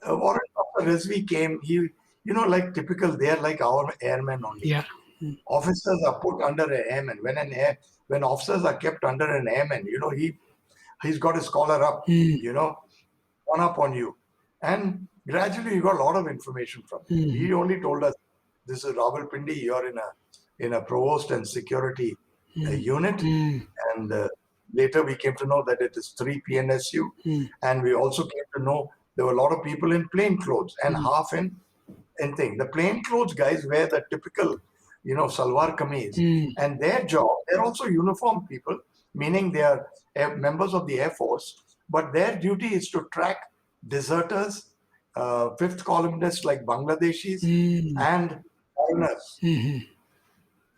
Warrant Officer Rizvi came. He, like typical, they're like our airmen only. Yeah. Officers are put under an airman. When officers are kept under an airman, he's got his collar up, one up on you. And gradually you got a lot of information from him. He only told us, this is Rawalpindi, you're in a provost and security unit. And later we came to know that it is 3 PNSU. And we also came to know there were a lot of people in plain clothes and half in thing. The plain clothes guys wear the typical, salwar kameez. And their job, they're also uniformed people, meaning they are members of the Air Force, but their duty is to track deserters, fifth columnists like Bangladeshis, and foreigners.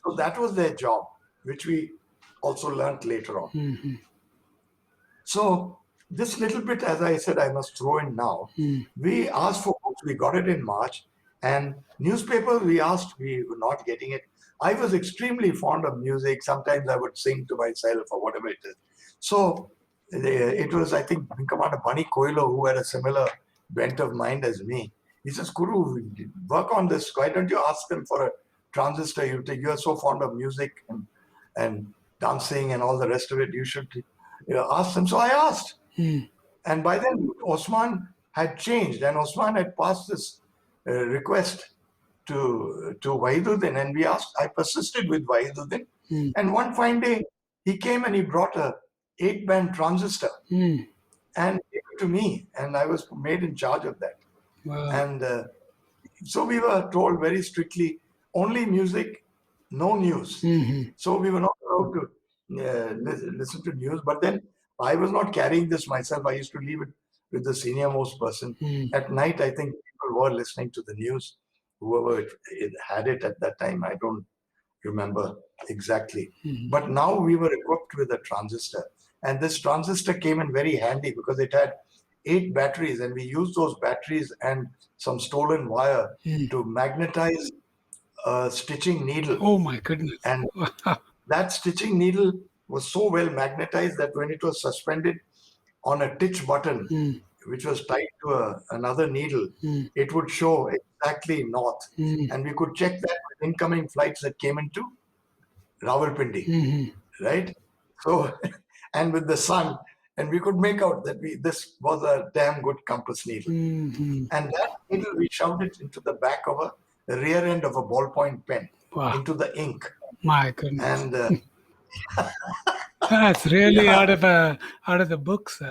So that was their job, which we also learnt later on. So this little bit, as I said, I must throw in now. We asked for books, we got it in March, and newspaper we asked, we were not getting it. I was extremely fond of music. Sometimes I would sing to myself or whatever it is. So it was, I think, Commander Bunny Coelho, who had a similar bent of mind as me. He says, Kuru, work on this. Why don't you ask them for a transistor? You're so fond of music and dancing and all the rest of it. You should ask them. So I asked. And by then, Osman had changed, and Osman had passed this request to Wahiduddin, and I persisted with Wahiduddin. And one fine day, he came and he brought a 8-band transistor and gave it to me, and I was made in charge of that. Wow. And so we were told very strictly, only music, no news. So we were not allowed to listen to news. But then I was not carrying this myself. I used to leave it with the senior most person. At night, I think people were listening to the news, whoever had it at that time. I don't remember exactly. But now we were equipped with a transistor. And this transistor came in very handy because it had 8 batteries, and we used those batteries and some stolen wire to magnetize a stitching needle. Oh my goodness. And that stitching needle was so well magnetized that when it was suspended on a titch button, which was tied to another needle, it would show exactly north. And we could check that with incoming flights that came into Rawalpindi, right? So, and with the sun, and we could make out that this was a damn good compass needle. And that needle, we shoved it into the back of the rear end of a ballpoint pen, into the ink. My goodness. And that's really out of the books.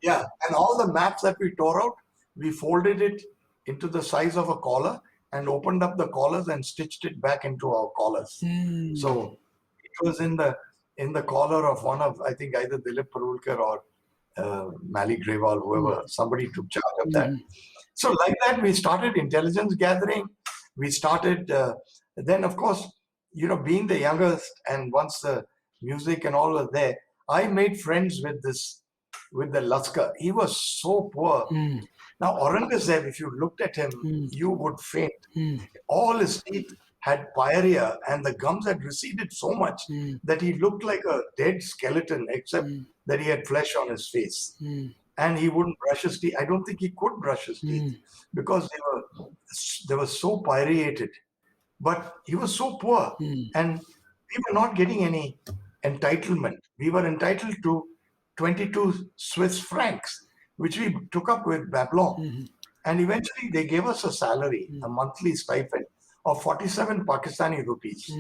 Yeah, and all the maps that we tore out, we folded it into the size of a collar and opened up the collars and stitched it back into our collars. So it was in the collar of one of, I think, either Dilip Parulkar or Mali Grewal, whoever, somebody took charge of that. So like that, we started intelligence gathering. We started, then of course, being the youngest, and once the music and all was there, I made friends with the Laskar. He was so poor. Now, Aurangzeb, if you looked at him, you would faint. All his teeth had pyorrhea, and the gums had receded so much that he looked like a dead skeleton, except that he had flesh on his face. And he wouldn't brush his teeth. I don't think he could brush his teeth because they were so pyreated. But he was so poor, and we were not getting any entitlement. We were entitled to 22 Swiss francs, which we took up with Babylon. And eventually they gave us a salary, a monthly stipend of 47 Pakistani rupees.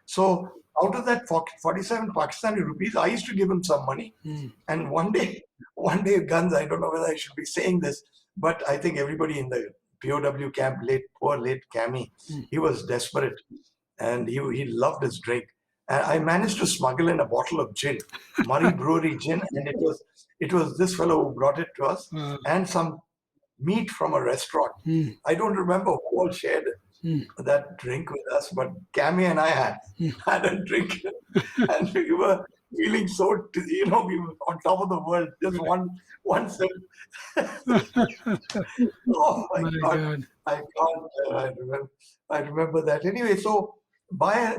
So out of that 47 Pakistani rupees, I used to give him some money. And one day, Guns, I don't know whether I should be saying this, but I think everybody in the POW camp, poor late Cammy, he was desperate and he loved his drink. And I managed to smuggle in a bottle of gin, Murray Brewery gin, and it was this fellow who brought it to us, and some meat from a restaurant. I don't remember who all shared that drink with us, but Cammy and I had a drink, and we were feeling so, we were on top of the world. Just one sip. Oh my God. I remember that. Anyway, so by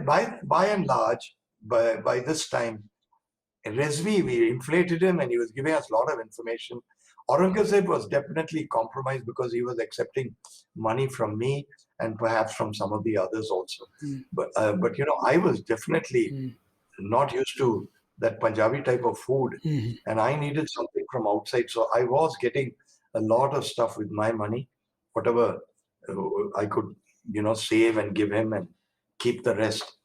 and large, by this time, Rezvi, we inflated him and he was giving us a lot of information. Aurangzeb was definitely compromised because he was accepting money from me and perhaps from some of the others also. But I was definitely not used to that Punjabi type of food, and I needed something from outside. So I was getting a lot of stuff with my money, whatever I could, save and give him and keep the rest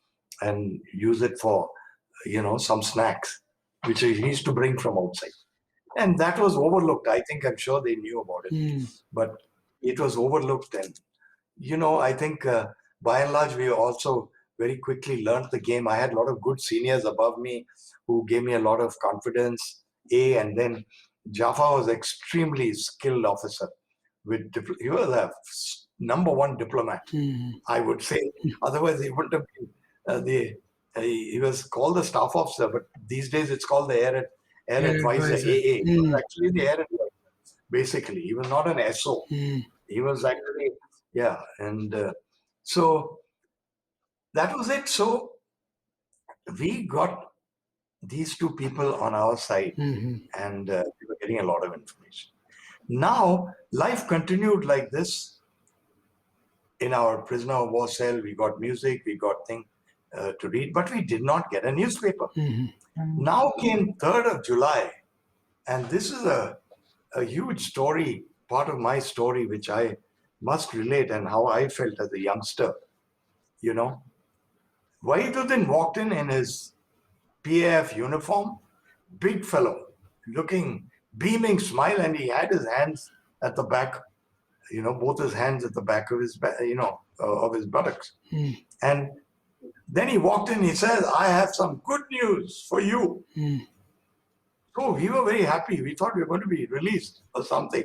and use it for, some snacks, which he used to bring from outside. And that was overlooked. I'm sure they knew about it, but it was overlooked. And, I think by and large, we also very quickly learned the game. I had a lot of good seniors above me who gave me a lot of confidence. And then Jaffa was extremely skilled officer. He was a number one diplomat, I would say. Otherwise, he wouldn't have been he was called the staff officer, but these days it's called the Air Advisor, AA. He was actually the Air Advisor, basically. He was not an SO. He was actually, and so that was it. So we got these two people on our side, and we were getting a lot of information. Now, life continued like this. In our prisoner of war cell, we got music, we got things to read, but we did not get a newspaper. Now came 3rd of July, and this is a huge story, part of my story, which I must relate and how I felt as a youngster. You know, Wahiduddin walked in his PAF uniform, big fellow, looking, beaming smile, and he had his hands at the back, both his hands at the back of his, of his buttocks. And then he walked in, he says, I have some good news for you. So we were very happy. We thought we were going to be released or something.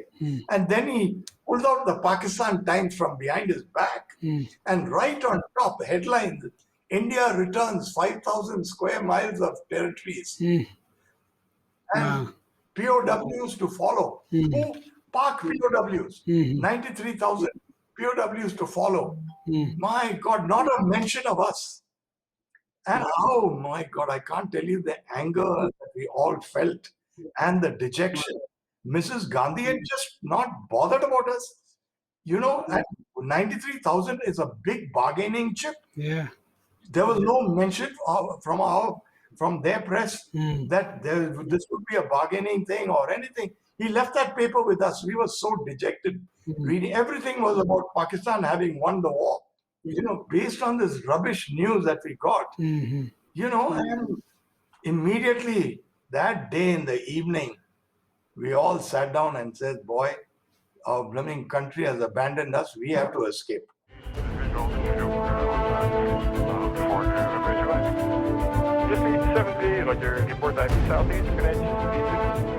And then he pulled out the Pakistan Times from behind his back and right on top, headlines, India returns 5,000 square miles of territories. And POWs to follow. Who? Pak POWs. 93,000 POWs to follow. My God, not a mention of us. And oh my God, I can't tell you the anger that we all felt and the dejection. Mrs. Gandhi had just not bothered about us. And 93,000 is a big bargaining chip. Yeah. There was no mention from their press that this would be a bargaining thing or anything. He left that paper with us. We were so dejected. Reading everything was about Pakistan having won the war. Based on this rubbish news that we got, and immediately that day in the evening, we all sat down and said, boy, our blooming country has abandoned us. We have to escape. Report back to Southeast, connection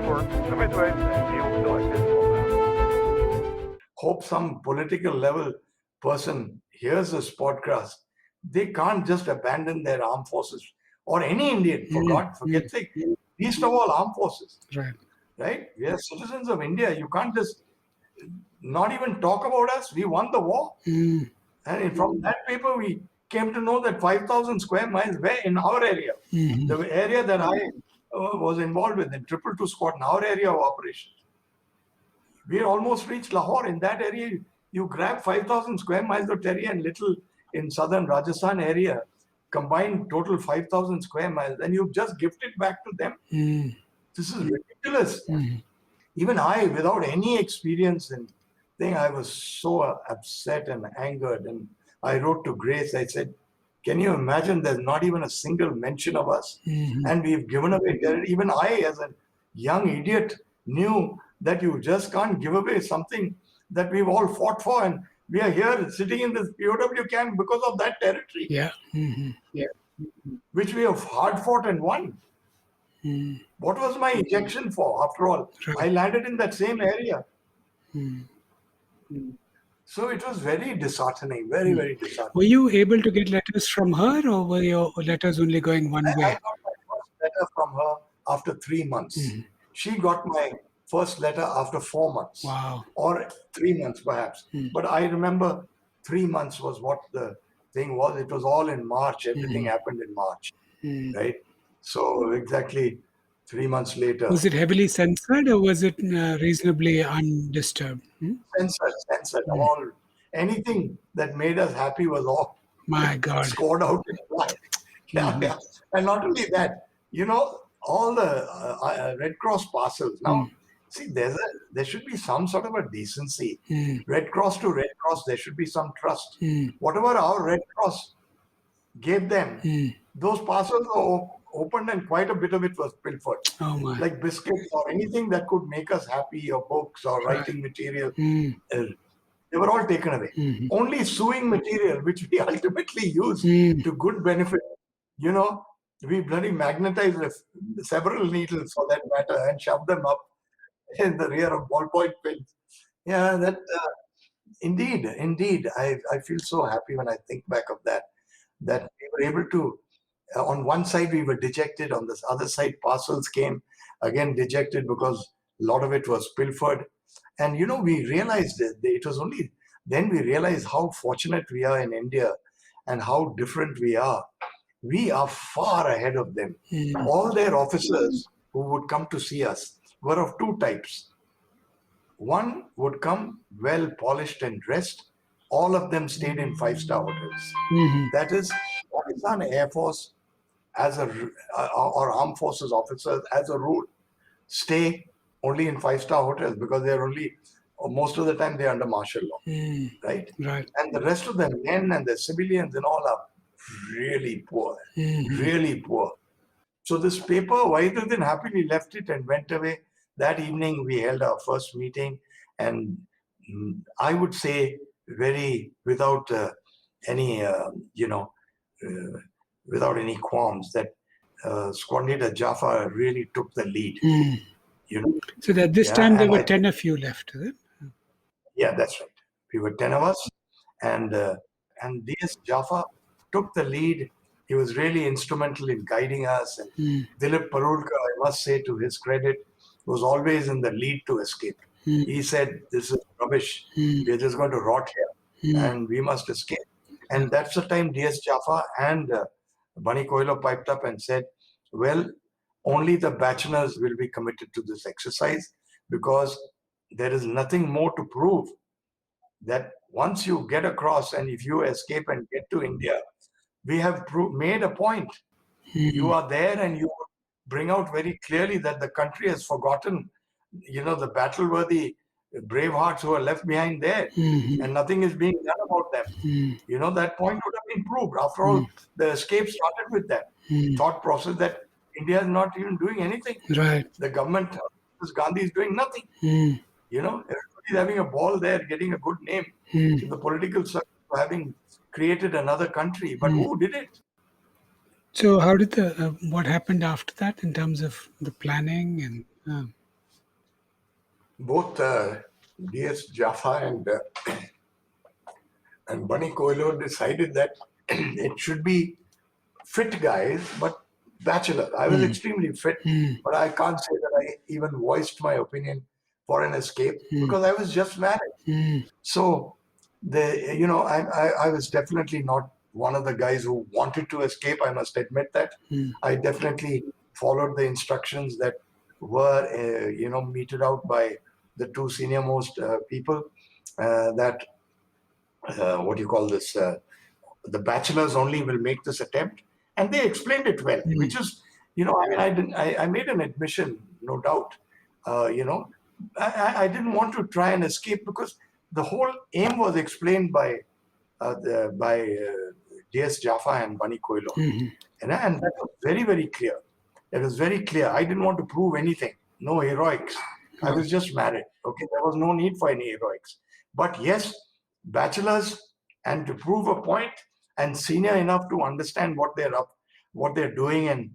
for Midwest, and field selected. Hope some political level person hears this podcast. They can't just abandon their armed forces or any Indian, for God, forget sake, least of all armed forces. Right? We are citizens of India. You can't just not even talk about us. We won the war. And from that paper, we came to know that 5,000 square miles were in our area. The area that I was involved with, in 222 Squad, in our area of operations. We almost reached Lahore. In that area, you grab 5,000 square miles of territory and little in southern Rajasthan area, combined total 5,000 square miles, and you just gift it back to them. This is ridiculous. Even I, without any experience in thing, I was so upset and angered. And I wrote to Grace, I said, can you imagine there's not even a single mention of us? And we've given away territory. Even I, as a young idiot, knew that you just can't give away something that we've all fought for. And we are here sitting in this POW camp because of that territory. Which we have hard fought and won. What was my ejection for, after all? I landed in that same area. So it was very disheartening, very, very disheartening. Were you able to get letters from her, or were your letters only going one way? I got my first letter from her after 3 months. She got my first letter after 4 months. Wow. Or 3 months perhaps. But I remember 3 months was what the thing was. It was all in March. Everything happened in March. Right? So exactly 3 months later. Was it heavily censored, or was it reasonably undisturbed? Censored. All anything that made us happy was all scored out in black. And not only that, all the Red Cross parcels. Now, see, there should be some sort of a decency. Red Cross to Red Cross, there should be some trust. Whatever our Red Cross gave them, those parcels were opened and quite a bit of it was pilfered. Like biscuits or anything that could make us happy, or books or writing material. They were all taken away. Only sewing material, which we ultimately used to good benefit. We bloody magnetized several needles for that matter and shoved them up in the rear of ballpoint pens. Yeah, that indeed. I feel so happy when I think back of that we were able to, on one side we were dejected, on this other side parcels came, again dejected because a lot of it was pilfered. And we realized it was only then we realized how fortunate we are in India and how different we are. We are far ahead of them. All their officers who would come to see us were of two types. one would come well polished and dressed. All of them stayed in 5-star hotels. That is, Pakistan Air Force or armed forces officers as a rule stay only in 5-star hotels because they're only, most of the time they're under martial law, right? And the rest of the men and the civilians and all are really poor, really poor. So this paper, Wahiduddin happily left it and went away. That evening we held our first meeting, and I would say very without any, without any qualms, that Squad Leader Jafar really took the lead. So at this time there were 10 of you left, is it? Yeah, that's right. We were 10 of us, and DS Jafar took the lead. He was really instrumental in guiding us. And Dilip Parulkar, I must say to his credit, was always in the lead to escape. He said, "This is rubbish. We're just going to rot here, and we must escape." And that's the time DS Jafar and Bani Koilo piped up and said, "Well, only the bachelors will be committed to this exercise because there is nothing more to prove. That once you get across and if you escape and get to India, we have made a point. You are there and you bring out very clearly that the country has forgotten, the battle-worthy brave hearts who are left behind there, and nothing is being done about them. That point would have been proved. After all, the escape started with that thought process that India is not even doing anything. Right. The government, Gandhi, is doing nothing. Everybody's having a ball there, getting a good name in the political circle for having created another country. But who did it? So how did what happened after that in terms of the planning and? Both DS Jaffa and Bani Koilo decided that it should be fit guys, but bachelor. I was extremely fit, but I can't say that I even voiced my opinion for an escape because I was just married. So I was definitely not one of the guys who wanted to escape. I must admit that. I definitely followed the instructions that were, meted out by the two senior most people that, the bachelors only will make this attempt. And they explained it well, which is, I made an admission, no doubt. I didn't want to try and escape because the whole aim was explained by DS Jaffa and Bani Koilo. And that was very, very clear. It was very clear. I didn't want to prove anything. No heroics. I was just married. Okay, there was no need for any heroics. But yes, bachelors, and to prove a point, and senior enough to understand what they're doing, and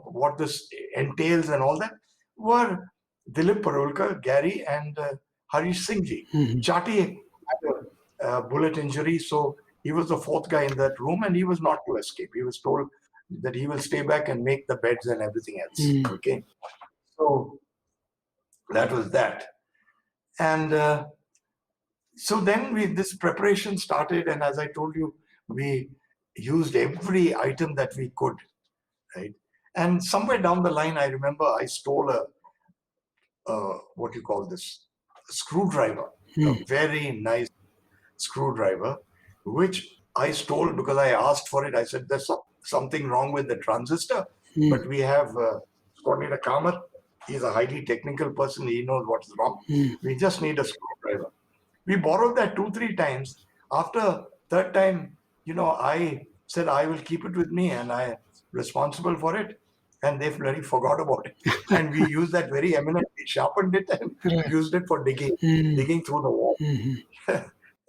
what this entails and all that, were Dilip Parulkar, Gary, and Harish Singh ji. Chati had a bullet injury, so he was the fourth guy in that room, and he was not to escape. He was told that he will stay back and make the beds and everything else. Okay, so that was that. And so then this preparation started, and as I told you, we used every item that we could, right? And somewhere down the line, I remember I stole a screwdriver, a very nice screwdriver, which I stole because I asked for it. I said, there's something wrong with the transistor, but we have Squad Leader Kamath. He's a highly technical person. He knows what's wrong. We just need a screwdriver. We borrowed that 2-3 times. After third time, I said, I will keep it with me and I'm responsible for it. And they bloody forgot about it. And we used that very eminently, sharpened it and used it for digging through the wall.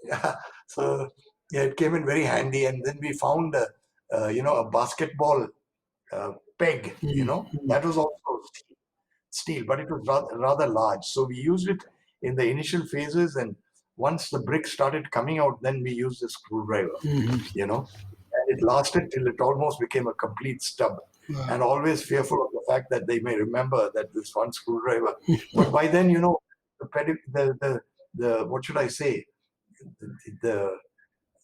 Yeah. So it came in very handy. And then we found, a basketball peg, that was also steel, but it was rather large. So we used it in the initial phases, and once the bricks started coming out, then we used the screwdriver, and it lasted till it almost became a complete stub. And always fearful of the fact that they may remember that this one screwdriver. But by then, the what should I say? The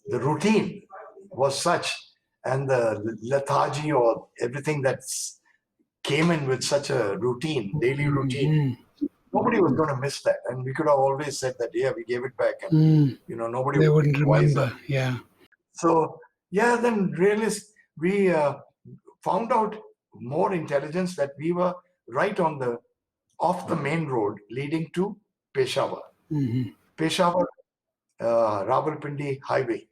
routine was such, and the lethargy or everything that's came in with such a routine, daily routine, nobody was going to miss that. And we could have always said that, yeah, we gave it back. And, nobody They would wouldn't be wiser. remember. Yeah. So, yeah, then we found out more intelligence that we were right off the main road leading to Peshawar. Peshawar, Rawalpindi highway,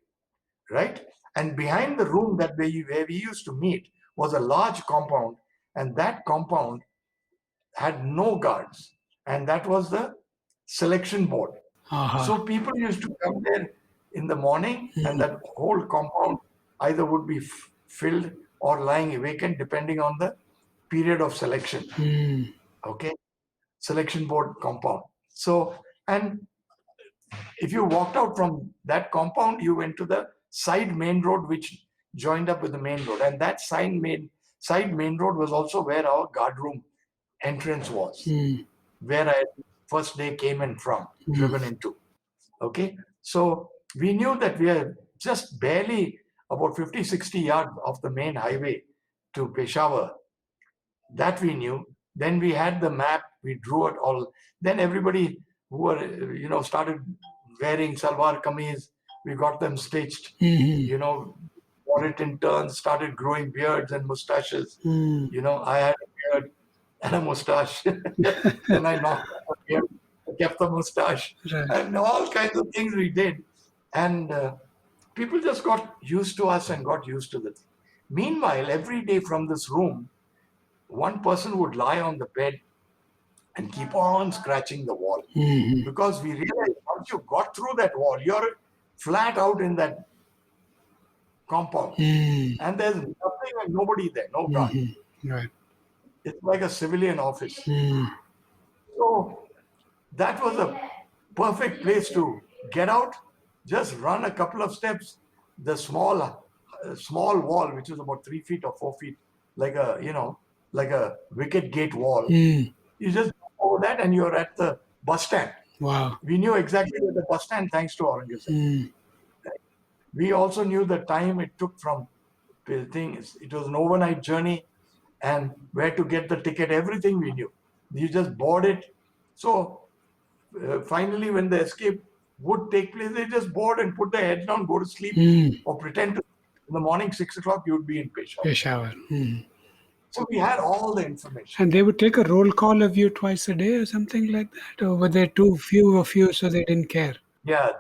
right? And behind the room where we used to meet was a large compound, and that compound had no guards, and that was the selection board. So people used to come there in the morning, and that whole compound either would be filled or lying vacant depending on the period of selection. Okay, selection board compound. So, and if you walked out from that compound, you went to the side main road, which joined up with the main road. And that side main road was also where our guard room entrance was, where I first day came in from, driven into. Okay, so we knew that we are just barely about 50, 60 yards off the main highway to Peshawar. That we knew. Then we had the map, we drew it all. Then everybody who were, started wearing salwar kameez, we got them stitched, wore it in turns, started growing beards and mustaches. I had a beard and a mustache. Then I knocked off the beard, kept the mustache, and all kinds of things we did. And people just got used to us and got used to it. Meanwhile, every day from this room, one person would lie on the bed and keep on scratching the wall. Because we realized once you got through that wall, you're flat out in that compound. And there's nothing and nobody there, no guard. Right. It's like a civilian office. So that was a perfect place to get out, just run a couple of steps. The small wall, which is about 3 feet or 4 feet, like a wicket gate wall. You just go over that and you're at the bus stand. Wow. We knew exactly where the bus stand thanks to Aurangzeb. We also knew the time it took from the things. It was an overnight journey, and where to get the ticket, everything we knew. You just board it. So finally, when the escape would take place, they just board and put their heads down, go to sleep, or pretend to. In the morning, 6 o'clock, you would be in Peshawar. So we had all the information. And they would take a roll call of you twice a day or something like that? Or were there too few of you so they didn't care? Yeah,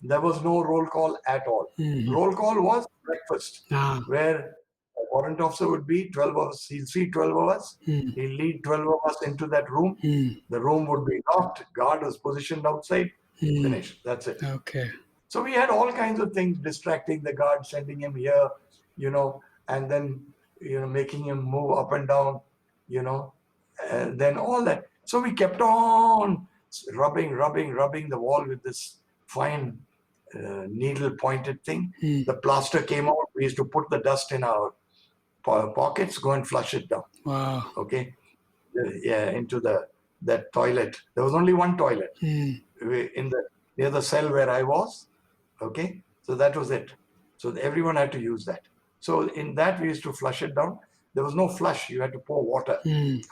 there was no roll call at all. Roll call was breakfast, where a warrant officer would be 12 of us. He'll see 12 of us. He'll lead 12 of us into that room. The room would be locked. Guard was positioned outside. Finished. That's it. Okay. So we had all kinds of things, distracting the guard, sending him here, and then, making him move up and down, and then all that. So we kept on rubbing the wall with this fine needle pointed thing. The plaster came out. We used to put the dust in our pockets, go and flush it down. Wow. Okay. Yeah, into that toilet. There was only one toilet near the cell where I was. Okay. So that was it. So everyone had to use that. So in that, we used to flush it down. There was no flush. You had to pour water.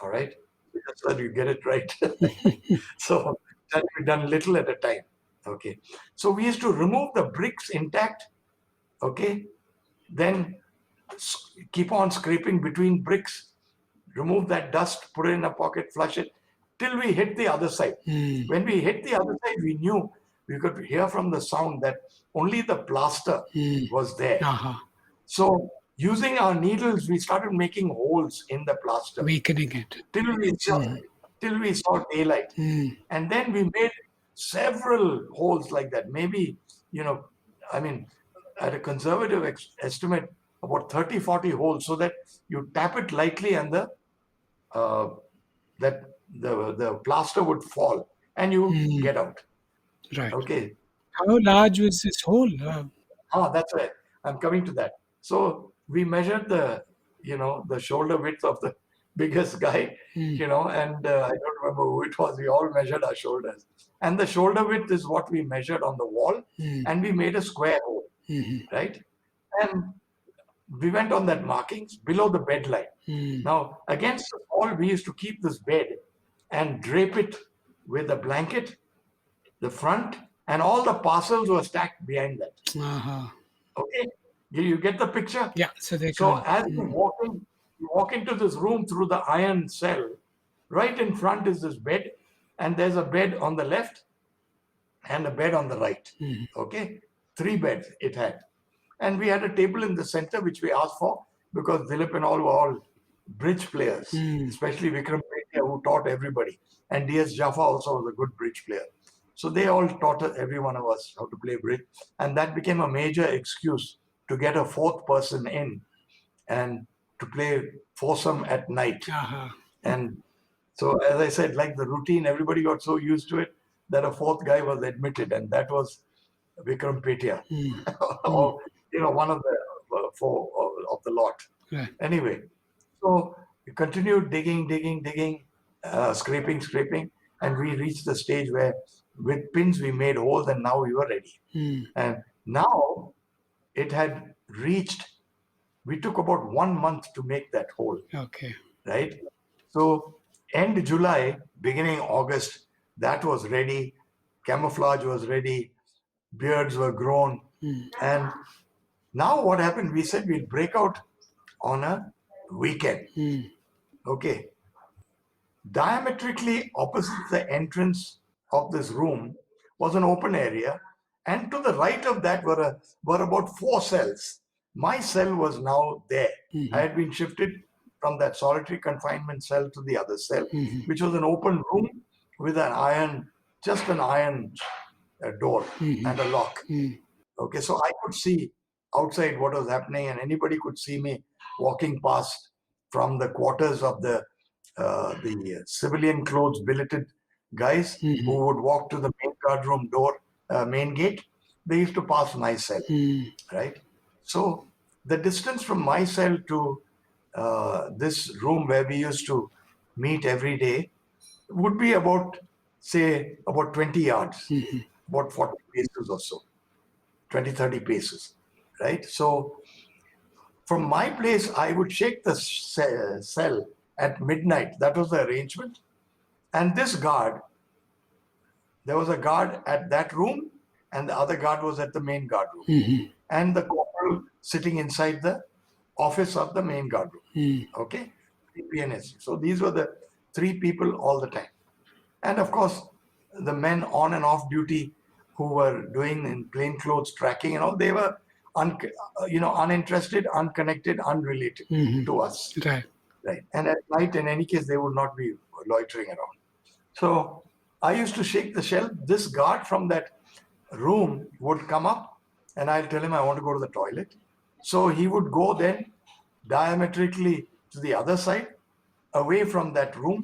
All right. That's how you get it right. So that we done little at a time. Okay. So we used to remove the bricks intact. Okay. Then keep on scraping between bricks, remove that dust, put it in a pocket, flush it, till we hit the other side. When we hit the other side, we knew we could hear from the sound that only the plaster was there. So using our needles, we started making holes in the plaster. Weakening it. Till we saw daylight. And then we made several holes like that. Maybe, at a conservative estimate, about 30, 40 holes, so that you tap it lightly and the plaster would fall and you get out. Right. Okay. How large was this hole? That's right. I'm coming to that. So we measured the shoulder width of the biggest guy, and I don't remember who it was. We all measured our shoulders. And the shoulder width is what we measured on the wall, and we made a square hole, right? And we went on that markings below the bed line. Now, against the wall, we used to keep this bed and drape it with a blanket, the front, and all the parcels were stacked behind that. Okay, you get the picture? Yeah. So as you walk into this room through the iron cell. Right in front is this bed, and there's a bed on the left and a bed on the right. Okay, 3 beds it had. And we had a table in the center, which we asked for because Dilip and all were all bridge players, especially Vikram Petia, who taught everybody. And D.S. Jaffa also was a good bridge player. So they all taught every one of us how to play bridge. And that became a major excuse to get a 4th person in and to play foursome at night. And so, as I said, like the routine, everybody got so used to it that a 4th guy was admitted, and that was Vikram Petia, or one of the 4 of the lot. Anyway, so we continued digging, scraping, and we reached the stage where with pins we made holes, and now we were ready. And now it had reached. We took about 1 month to make that hole. Okay. Right. So end July, beginning August, that was ready. Camouflage was ready. Beards were grown. And now what happened? We said we'd break out on a weekend. Okay. Diametrically opposite the entrance of this room was an open area. And to the right of that were about 4 cells. My cell was now there. I had been shifted from that solitary confinement cell to the other cell, which was an open room with an iron door and a lock. Okay, so I could see outside what was happening, and anybody could see me walking past from the quarters of the civilian clothes billeted guys who would walk to the main guard room door, main gate. They used to pass my cell, right? So the distance from my cell to this room where we used to meet every day would be about 20 yards, about 40 paces or so, 20, 30 paces, right? So from my place, I would shake the cell at midnight. That was the arrangement. And this guard, there was a guard at that room, and the other guard was at the main guard room. And the corporal sitting inside the office of the main guard room. Okay? PNS. So these were the 3 people all the time. And of course, the men on and off duty who were doing in plain clothes tracking and all, they were uninterested, unconnected, unrelated to us. Right. And at night, in any case, they would not be loitering around. So I used to shake the shell. This guard from that room would come up, and I'll tell him I want to go to the toilet. So he would go then diametrically to the other side, away from that room.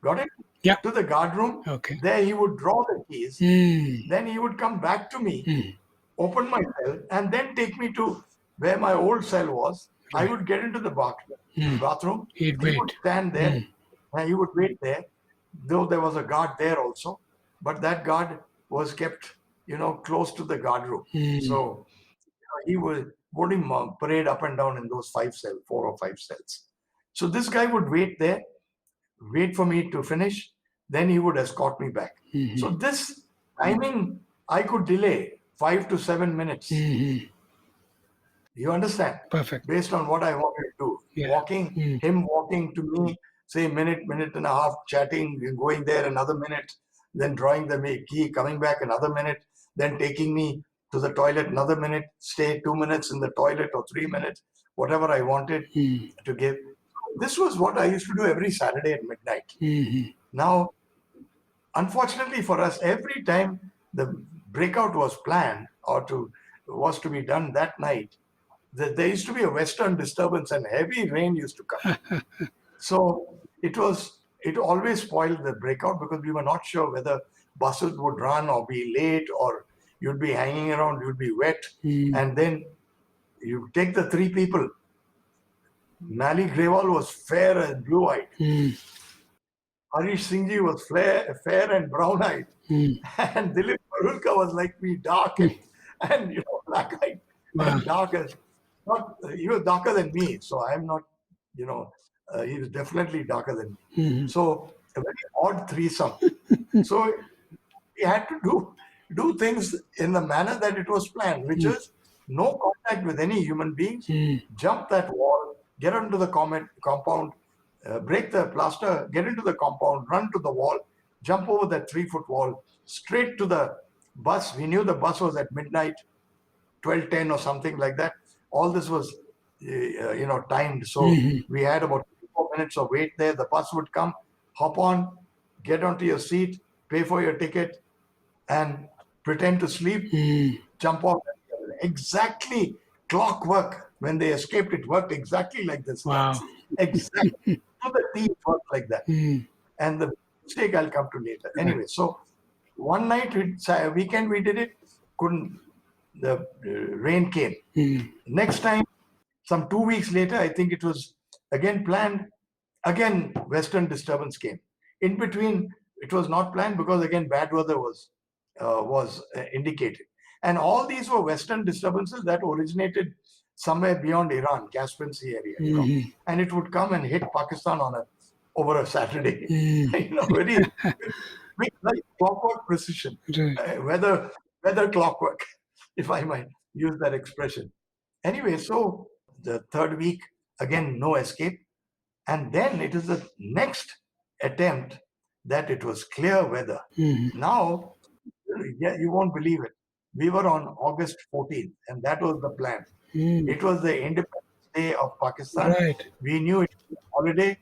Got it? Yeah. To the guard room. Okay. There he would draw the keys. Then he would come back to me, open my cell, and then take me to where my old cell was. I would get into the bathroom. He would stand there, and he would wait there, though there was a guard there also. But that guard was kept, close to the guard room. So he wouldn't parade up and down in those 4 or 5 cells. So this guy would wait there, wait for me to finish, then he would escort me back. So this timing, I could delay 5 to 7 minutes. You understand? Perfect. Based on what I wanted to do. Yeah. Him walking to me, say minute and a half, chatting, going there another minute, then drawing the key, coming back another minute, then taking me to the toilet another minute, stay 2 minutes in the toilet or 3 minutes, whatever I wanted to give. This was what I used to do every Saturday at midnight. Now, unfortunately for us, every time the breakout was planned or was to be done that night, there used to be a western disturbance and heavy rain used to come. So it always spoiled the breakout because we were not sure whether buses would run or be late, or you'd be hanging around, you'd be wet. And then you take the 3 people. Mali Grewal was fair and blue-eyed. Harish Singhji was fair and brown-eyed. And Dilip Barulka was like me, dark and black-eyed. And dark as he was darker than me, so I'm not, he was definitely darker than me. So a very odd threesome. So we had to do things in the manner that it was planned, which is no contact with any human beings, jump that wall, get onto the compound, break the plaster, get into the compound, run to the wall, jump over that 3-foot wall, straight to the bus. We knew the bus was at midnight, 12:10 or something like that. All this was, timed. So we had about 4 minutes of wait there. The bus would come, hop on, get onto your seat, pay for your ticket, and pretend to sleep, jump off. Exactly clockwork. When they escaped, it worked exactly like this. Wow. Exactly. So the team worked like that. And the mistake I'll come to later. Anyway, so one night, weekend we did it, the rain came. Next time, some 2 weeks later, I think it was again planned, again western disturbance came. In between, it was not planned because again bad weather was indicated. And all these were western disturbances that originated somewhere beyond Iran, Caspian Sea area, and it would come and hit Pakistan over a Saturday. Very like clockwork precision, weather clockwork, if I might use that expression. Anyway, so the third week, again, no escape. And then it is the next attempt that it was clear weather. Now, you won't believe it. We were on August 14th, and that was the plan. It was the Independence Day of Pakistan. Right. We knew it was a holiday.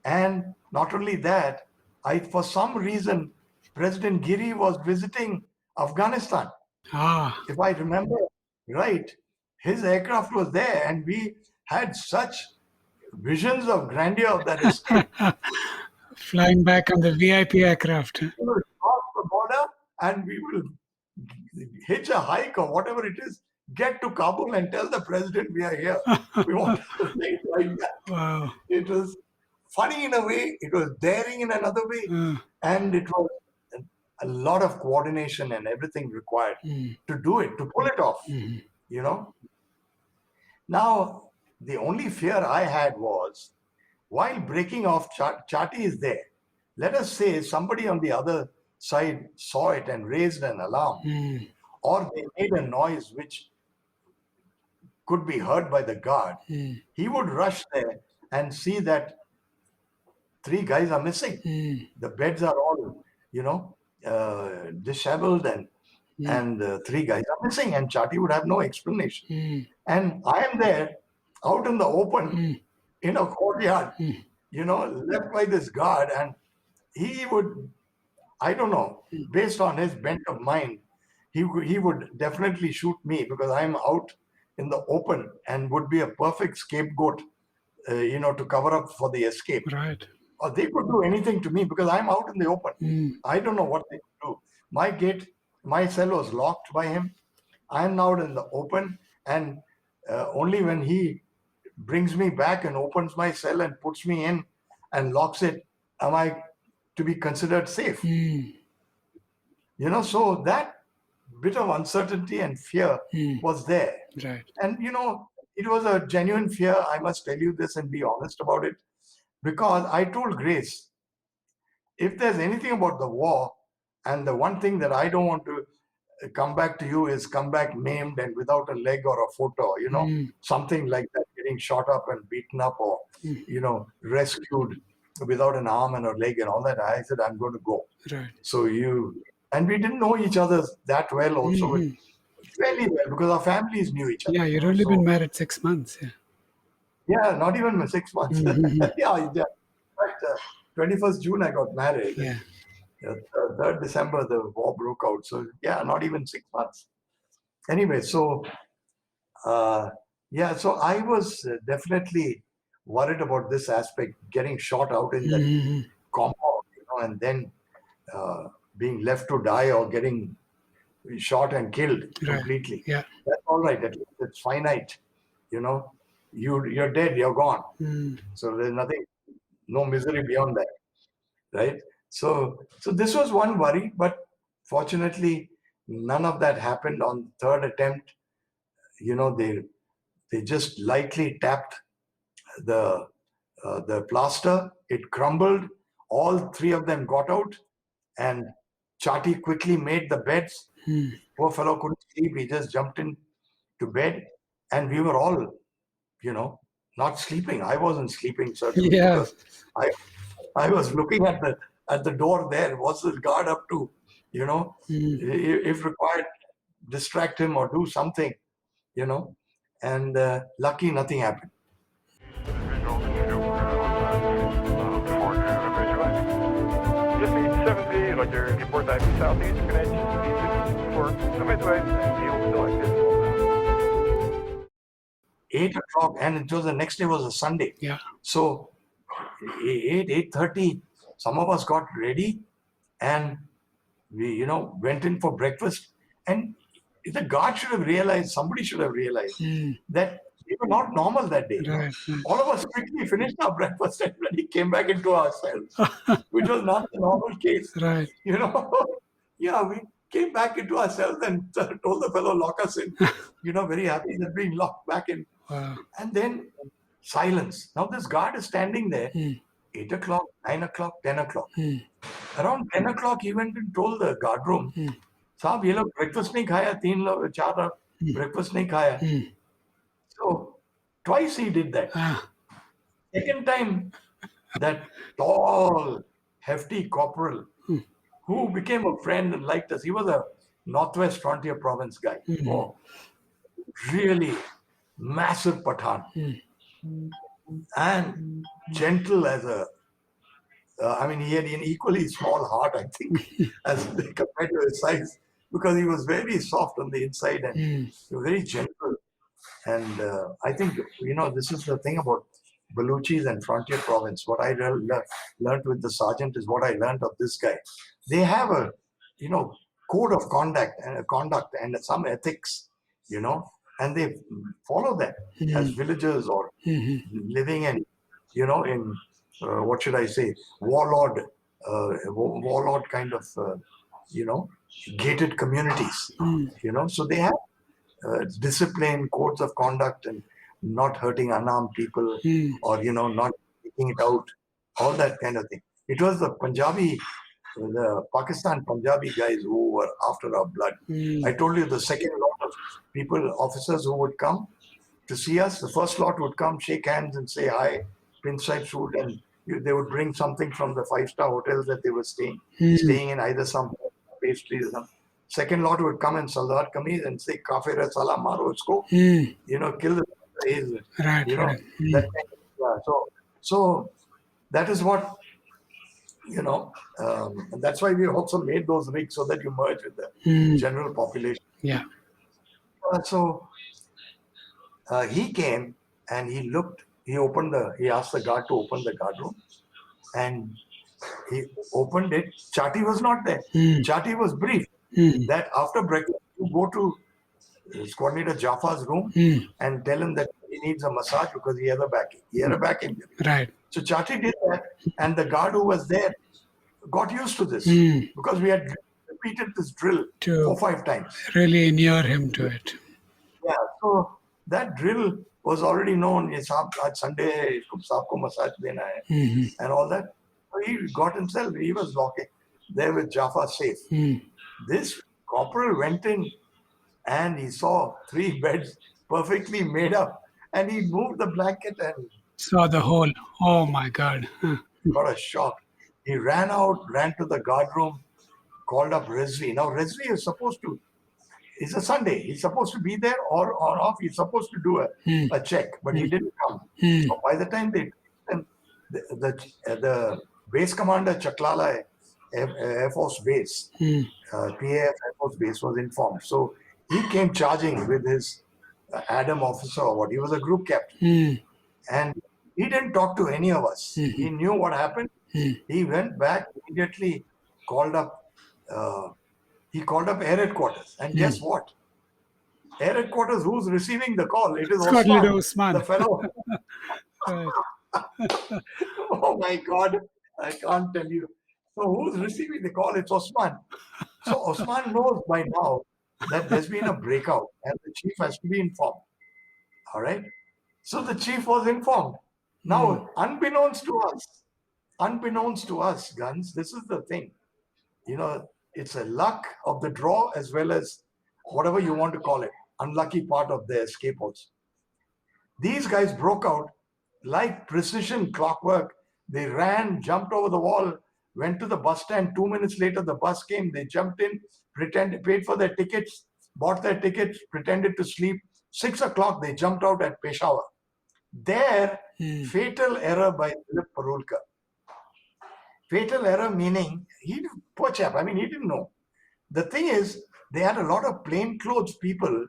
And not only that, for some reason, President Giri was visiting Afghanistan. If I remember right, his aircraft was there, and we had such visions of grandeur of that escape. Flying back on the VIP aircraft. We will cross the border and we will hitch a hike or whatever it is, get to Kabul and tell the president we are here. We want to think like that. Wow. It was funny in a way, it was daring in another way, and it was a lot of coordination and everything required to do it, to pull it off, Now, the only fear I had was, while breaking off, Chati is there. Let us say somebody on the other side saw it and raised an alarm, or they made a noise which could be heard by the guard. He would rush there and see that 3 guys are missing. The beds are all, disheveled, and 3 guys are missing, and Chati would have no explanation. And I am there out in the open in a courtyard, left by this guard, and he would, I don't know, based on his bent of mind, he would definitely shoot me because I'm out in the open and would be a perfect scapegoat, to cover up for the escape. Right. Or they could do anything to me because I'm out in the open. I don't know what they could do. My cell was locked by him. I'm now in the open, and only when he brings me back and opens my cell and puts me in and locks it, am I to be considered safe. So that bit of uncertainty and fear was there. Right. And, it was a genuine fear. I must tell you this and be honest about it. Because I told Grace, if there's anything about the war, and the one thing that I don't want to come back to you is come back maimed and without a leg or a foot, or, something like that, getting shot up and beaten up, or, rescued without an arm and a leg and all that. I said, I'm going to go. Right. So and we didn't know each other that well also, fairly well, because our families knew each other. Yeah, you'd only been married 6 months. Yeah, not even 6 months. Yeah. In fact, 21st June I got married. Yeah. 3rd December the war broke out. So yeah, not even 6 months. Anyway, so so I was definitely worried about this aspect, getting shot out in the compound, and then being left to die or getting shot and killed completely. Yeah. That's all right. At least it's finite. You're dead, you're gone. So there's nothing, no misery beyond that, right? So this was one worry, but fortunately, none of that happened on third attempt. They just lightly tapped the plaster. It crumbled. all three of them got out, and Chati quickly made the beds. Poor fellow couldn't sleep. He just jumped in to bed, and we were all, not sleeping. I wasn't sleeping certainly because I was looking at the door there. What's the guard up to? If required, distract him or do something. And lucky nothing happened. Just need 70, Roger, report time southeast, connection for midway, and yield selected. 8 o'clock, and it was the next day was a Sunday. Yeah. So 8:30, some of us got ready, and we, went in for breakfast. And the guard should have realized, somebody should have realized that we were not normal that day. Right. All of us quickly finished our breakfast and really came back into ourselves, which was not the normal case. Right. Yeah, we came back into ourselves and told the fellow, lock us in. Very happy that being locked back in. Wow. And then silence. Now this guard is standing there, 8 o'clock, 9 o'clock, 10 o'clock. Around 10 o'clock, he went and told the guard room, Saab, ye log breakfast nahi khaya, 4 breakfast nahi khaya. So twice he did that. Second time, that tall, hefty corporal who became a friend and liked us. He was a Northwest Frontier Province guy. Oh, really massive Pathan. And gentle as he had an equally small heart, I think, as compared to his size, because he was very soft on the inside and very gentle. And I think, this is the thing about Baluchis and Frontier Province. What I learned with the sergeant is what I learned of this guy. They have a, code of conduct and some ethics, and they follow that as villagers or living in, what should I say, warlord kind of, gated communities, so they have discipline, codes of conduct, and not hurting unarmed people or, not taking it out, all that kind of thing. It was the Pakistan Punjabi guys who were after our blood. I told you the second lot of people, officers who would come to see us, the first lot would come, shake hands and say hi, pinstripe suit, and they would bring something from the 5-star hotels that they were staying in, either some pastries or something. Second lot would come in Saldar Kameez and say, Kafir hai salam maro usko, kill the right, that kind of, so that is what, that's why we also made those rigs so that you merge with the general population. Yeah. So he came and he asked the guard to open the guard room, and he opened it. Chati was not there. Chati was briefed that after breakfast, you go to Squad Leader Jaffar's room and tell him that he needs a massage because he had a back injury. Right. So Chati did that, and the guard who was there got used to this because we had repeated this drill 4 or 5 times. Really inure him to it. Yeah, so that drill was already known. Sunday, saab ko massage dena hai, and all that. So he got himself, he was walking there with Jaffa safe. This corporal went in and he saw 3 beds perfectly made up, and he moved the blanket and saw the hole. Oh my God. Got a shock. He ran to the guard room, called up Rizvi. Now Rizvi is supposed to, it's a Sunday, he's supposed to be there or off. He's supposed to do a check, but he didn't come. So by the time the base commander Chaklala Air Force Base, PAF Air Force Base was informed. So he came charging with his Adam officer or what. He was a group captain. And he didn't talk to any of us. He knew what happened. He went back immediately, called up Air Headquarters. And guess what? Air Headquarters, who's receiving the call? It is Osman, the fellow. Oh my God, I can't tell you. So who's receiving the call? It's Osman. So Osman knows by now that there's been a breakout and the chief has to be informed. All right. So the chief was informed. Now, unbeknownst to us, unbeknownst to us, Guns, this is the thing. It's a luck of the draw as well as whatever you want to call it, unlucky part of the escape also. These guys broke out like precision clockwork. They ran, jumped over the wall, went to the bus stand. 2 minutes later, the bus came. They jumped in, paid for their tickets, bought their tickets, pretended to sleep. 6 o'clock, they jumped out at Peshawar. There, fatal error by Dilip Parulkar. Fatal error meaning, poor chap, he didn't know. The thing is, they had a lot of plainclothes people.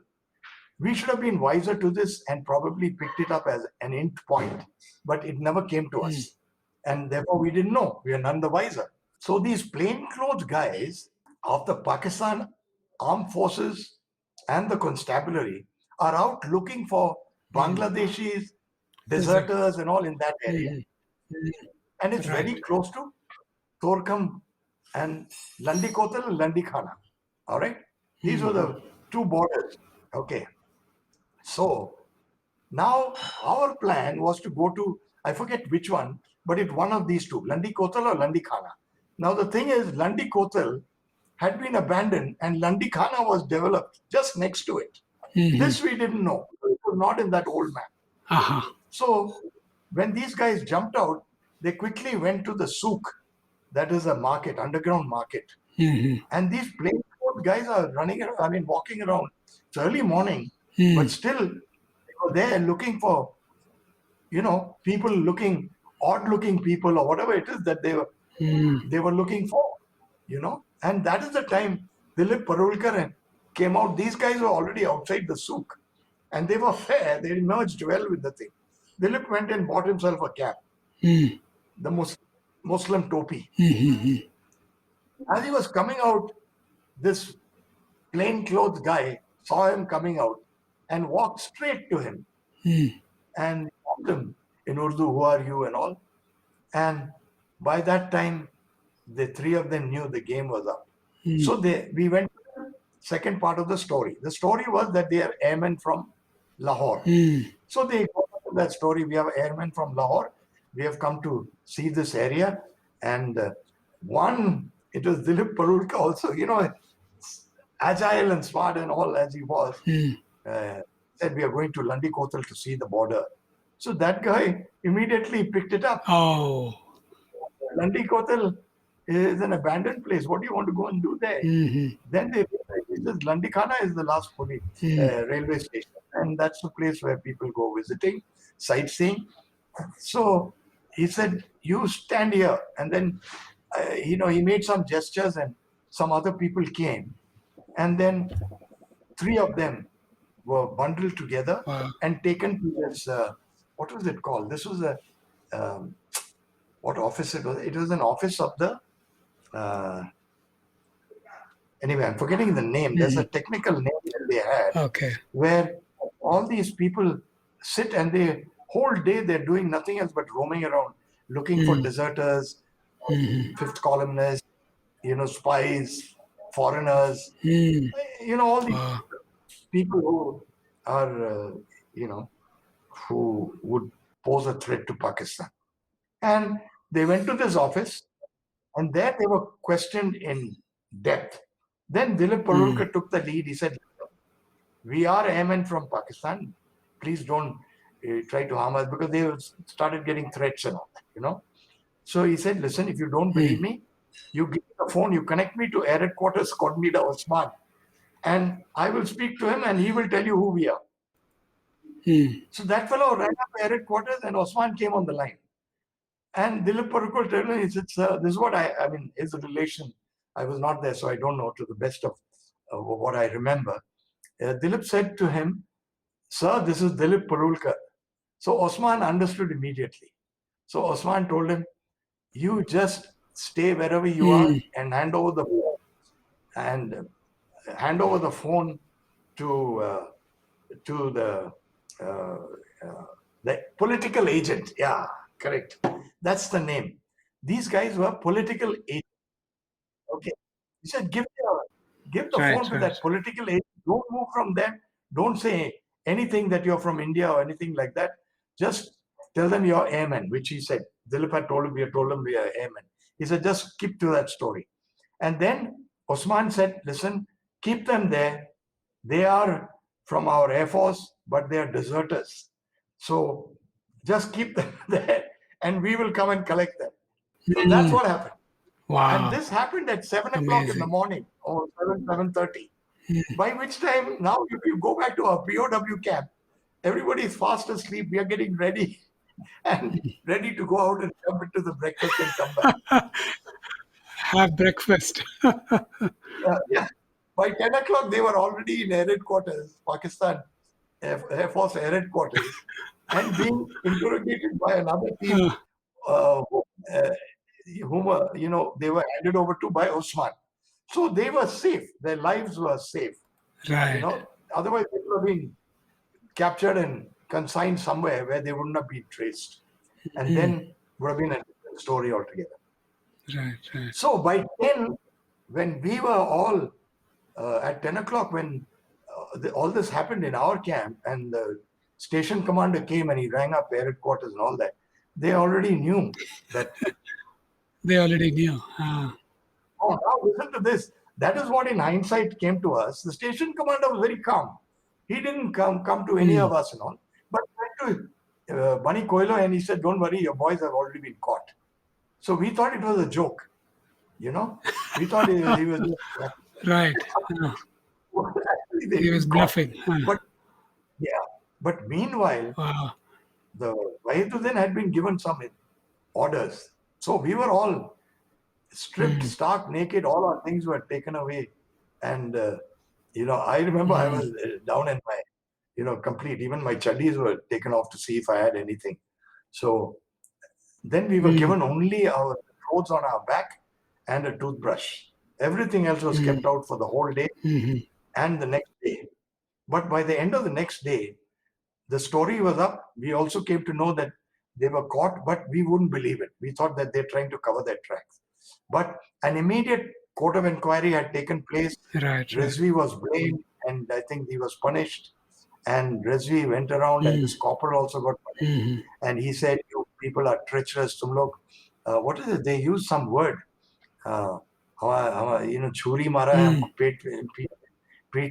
We should have been wiser to this and probably picked it up as an int point, but it never came to us. And therefore, we didn't know. We are none the wiser. So these plainclothes guys of the Pakistan Armed Forces and the constabulary are out looking for Bangladeshis, deserters and all in that area. And it's very close to Torkham and Landi Kotal and Landi Khana. All right? These were the two borders. Okay. So now our plan was to go to, I forget which one, but it's one of these two, Landi Kotal or Landi Khana. Now the thing is, Landi Kotal had been abandoned and Landi Khana was developed just next to it. This we didn't know. It was not in that old map. So when these guys jumped out, they quickly went to the souk, that is a market, underground market. And these plainclothes guys are running around, walking around. It's early morning, but still they were there looking for, people looking, odd-looking people or whatever it is that they were looking for, And that is the time Dilip Parulkar came out. These guys were already outside the souk. And they were fair. They merged well with the thing. Dilip went and bought himself a cap. The Muslim topi. As he was coming out, this plainclothes guy saw him coming out and walked straight to him and asked him in Urdu, "Who are you?" and all. And by that time, the three of them knew the game was up. So we went to the second part of the story. The story was that they are airmen from Lahore. So they got into that story. We have airmen from Lahore. We have come to see this area. And it was Dilip Parulkar also, agile and smart and all as he was, said we are going to Landi Kotal to see the border. So that guy immediately picked it up. Landi Kotal is an abandoned place. What do you want to go and do there? Then they realized Landi Khana is the last police railway station. And that's the place where people go visiting, sightseeing. So he said, "You stand here." And then, he made some gestures and some other people came. And then 3 of them were bundled together and taken to this, what was it called? This was what office it was? It was an office of the, anyway, I'm forgetting the name. There's a technical name that they had, where all these people sit and the whole day they're doing nothing else but roaming around, looking for deserters, fifth columnists, spies, foreigners, all these people who are, who would pose a threat to Pakistan. And they went to this office and there they were questioned in depth. Then Dilip Parulkar took the lead. He said, "We are airmen from Pakistan. Please don't try to harm us," because they started getting threats and all that, So he said, "Listen, if you don't believe me, you give me the phone, you connect me to Air Headquarters Squad Leader Osman, and I will speak to him and he will tell you who we are." So that fellow ran up Air Headquarters and Osman came on the line. And Dilip Parulkar told him, he said, "Sir, this is what his relation, I was not there, so I don't know to the best of what I remember." Dilip said to him, "Sir, this is Dilip Parulkar." So Osman understood immediately. So Osman told him, "You just stay wherever you are and hand over the phone to the political agent." Yeah, correct. That's the name. These guys were political agents. Okay. He said, give the phone to that political agent. Don't move from them. Don't say anything that you're from India or anything like that. Just tell them you're airmen, which he said. Dilip had told him, we are airmen. He said, just keep to that story. And then Osman said, listen, keep them there. They are from our Air Force, but they are deserters. So just keep them there and we will come and collect them. So that's what happened. Wow. And this happened at 7 o'clock in the morning, or 7:30. By which time, now if you go back to our POW camp, everybody is fast asleep. We are getting ready and ready to go out and jump into the breakfast and come back. Have breakfast. Yeah. By 10 o'clock, they were already in air headquarters, Pakistan Air Force air headquarters, and being interrogated by another team whom they were handed over to by Osman. So they were safe. Their lives were safe. Right. Otherwise they would have been captured and consigned somewhere where they wouldn't have been traced. And then would have been a different story altogether. Right. So by 10, when we were all at 10 o'clock, when all this happened in our camp and the station commander came and he rang up air headquarters and all that, they already knew that. They already knew. Oh, now listen to this. That is what in hindsight came to us. The station commander was very calm. He didn't come to any of us and all. But went to Bunny Coelho and he said, don't worry, your boys have already been caught. So we thought it was a joke. We thought he was right. Actually, he was bluffing. But meanwhile, the Wahiduddin had been given some orders. So we were all stripped, stark naked. All our things were taken away. And, I remember I was down in my, complete, even my chaddis were taken off to see if I had anything. So then we were given only our clothes on our back and a toothbrush. Everything else was kept out for the whole day and the next day. But by the end of the next day, the story was up. We also came to know that they were caught, but we wouldn't believe it. We thought that they're trying to cover their tracks. But an immediate court of inquiry had taken place. Right. Rizvi was blamed, and I think he was punished. And Rizvi went around, and this corporal also got punished. And he said, you people are treacherous. Tum log, what is it? They used some word. Churi mara hai, peet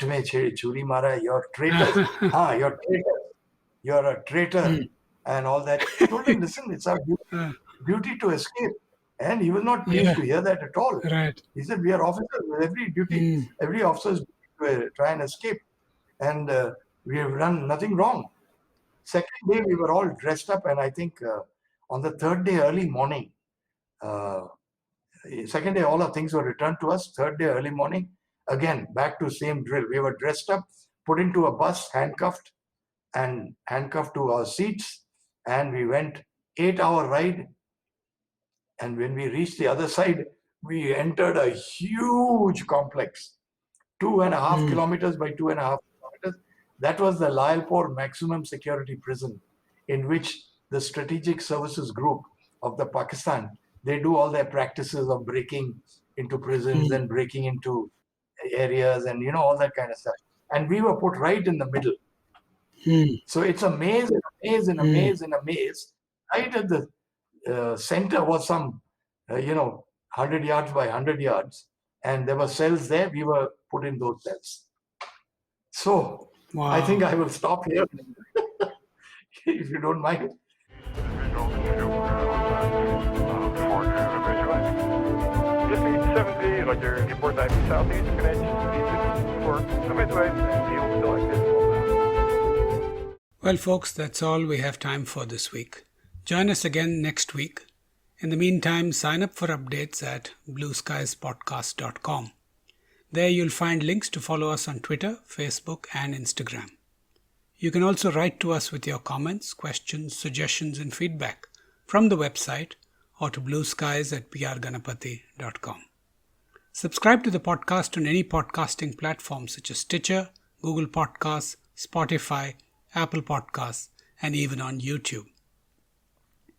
mein churi mara hai, you're traitors. You're traitors. You're a traitor. And all that. I told him, listen, it's our duty to escape. And he was not pleased to hear that at all. Right. He said, we are officers with every duty, every officer's duty to try and escape. And we have done nothing wrong. Second day, we were all dressed up. And I think on the third day, early morning, second day, all our things were returned to us. Third day, early morning, again, back to same drill. We were dressed up, put into a bus, handcuffed to our seats. And we went 8-hour ride. And when we reached the other side, we entered a huge complex, 2.5 kilometers by 2.5 kilometers. That was the Layalpur maximum security prison, in which the Strategic Services Group of the Pakistan, they do all their practices of breaking into prisons and breaking into areas and, all that kind of stuff. And we were put right in the middle. So it's a maze and a maze and a maze and a maze. Right at the center was some, 100 yards by 100 yards. And there were cells there. We were put in those cells. So I think I will stop here, if you don't mind. Well, folks, that's all we have time for this week. Join us again next week. In the meantime, sign up for updates at blueskiespodcast.com. There you'll find links to follow us on Twitter, Facebook, and Instagram. You can also write to us with your comments, questions, suggestions, and feedback from the website or to blueskies@prganapati.com. Subscribe to the podcast on any podcasting platform such as Stitcher, Google Podcasts, Spotify, Apple Podcasts, and even on YouTube.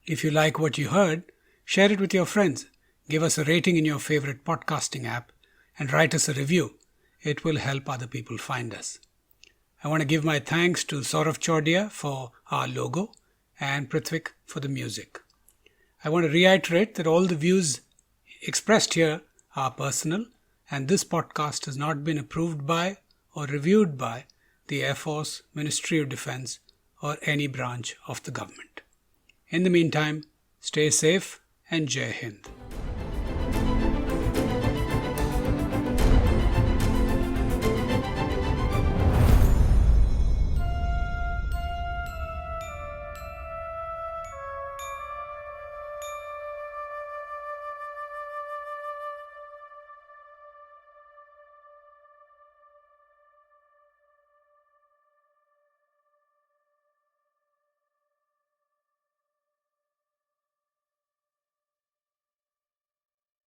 If you like what you heard, share it with your friends, give us a rating in your favorite podcasting app, and write us a review. It will help other people find us. I want to give my thanks to Saurav Chordia for our logo and Prithvik for the music. I want to reiterate that all the views expressed here are personal, and this podcast has not been approved by or reviewed by the Air Force, Ministry of Defense, or any branch of the government. In the meantime, stay safe and Jai Hind.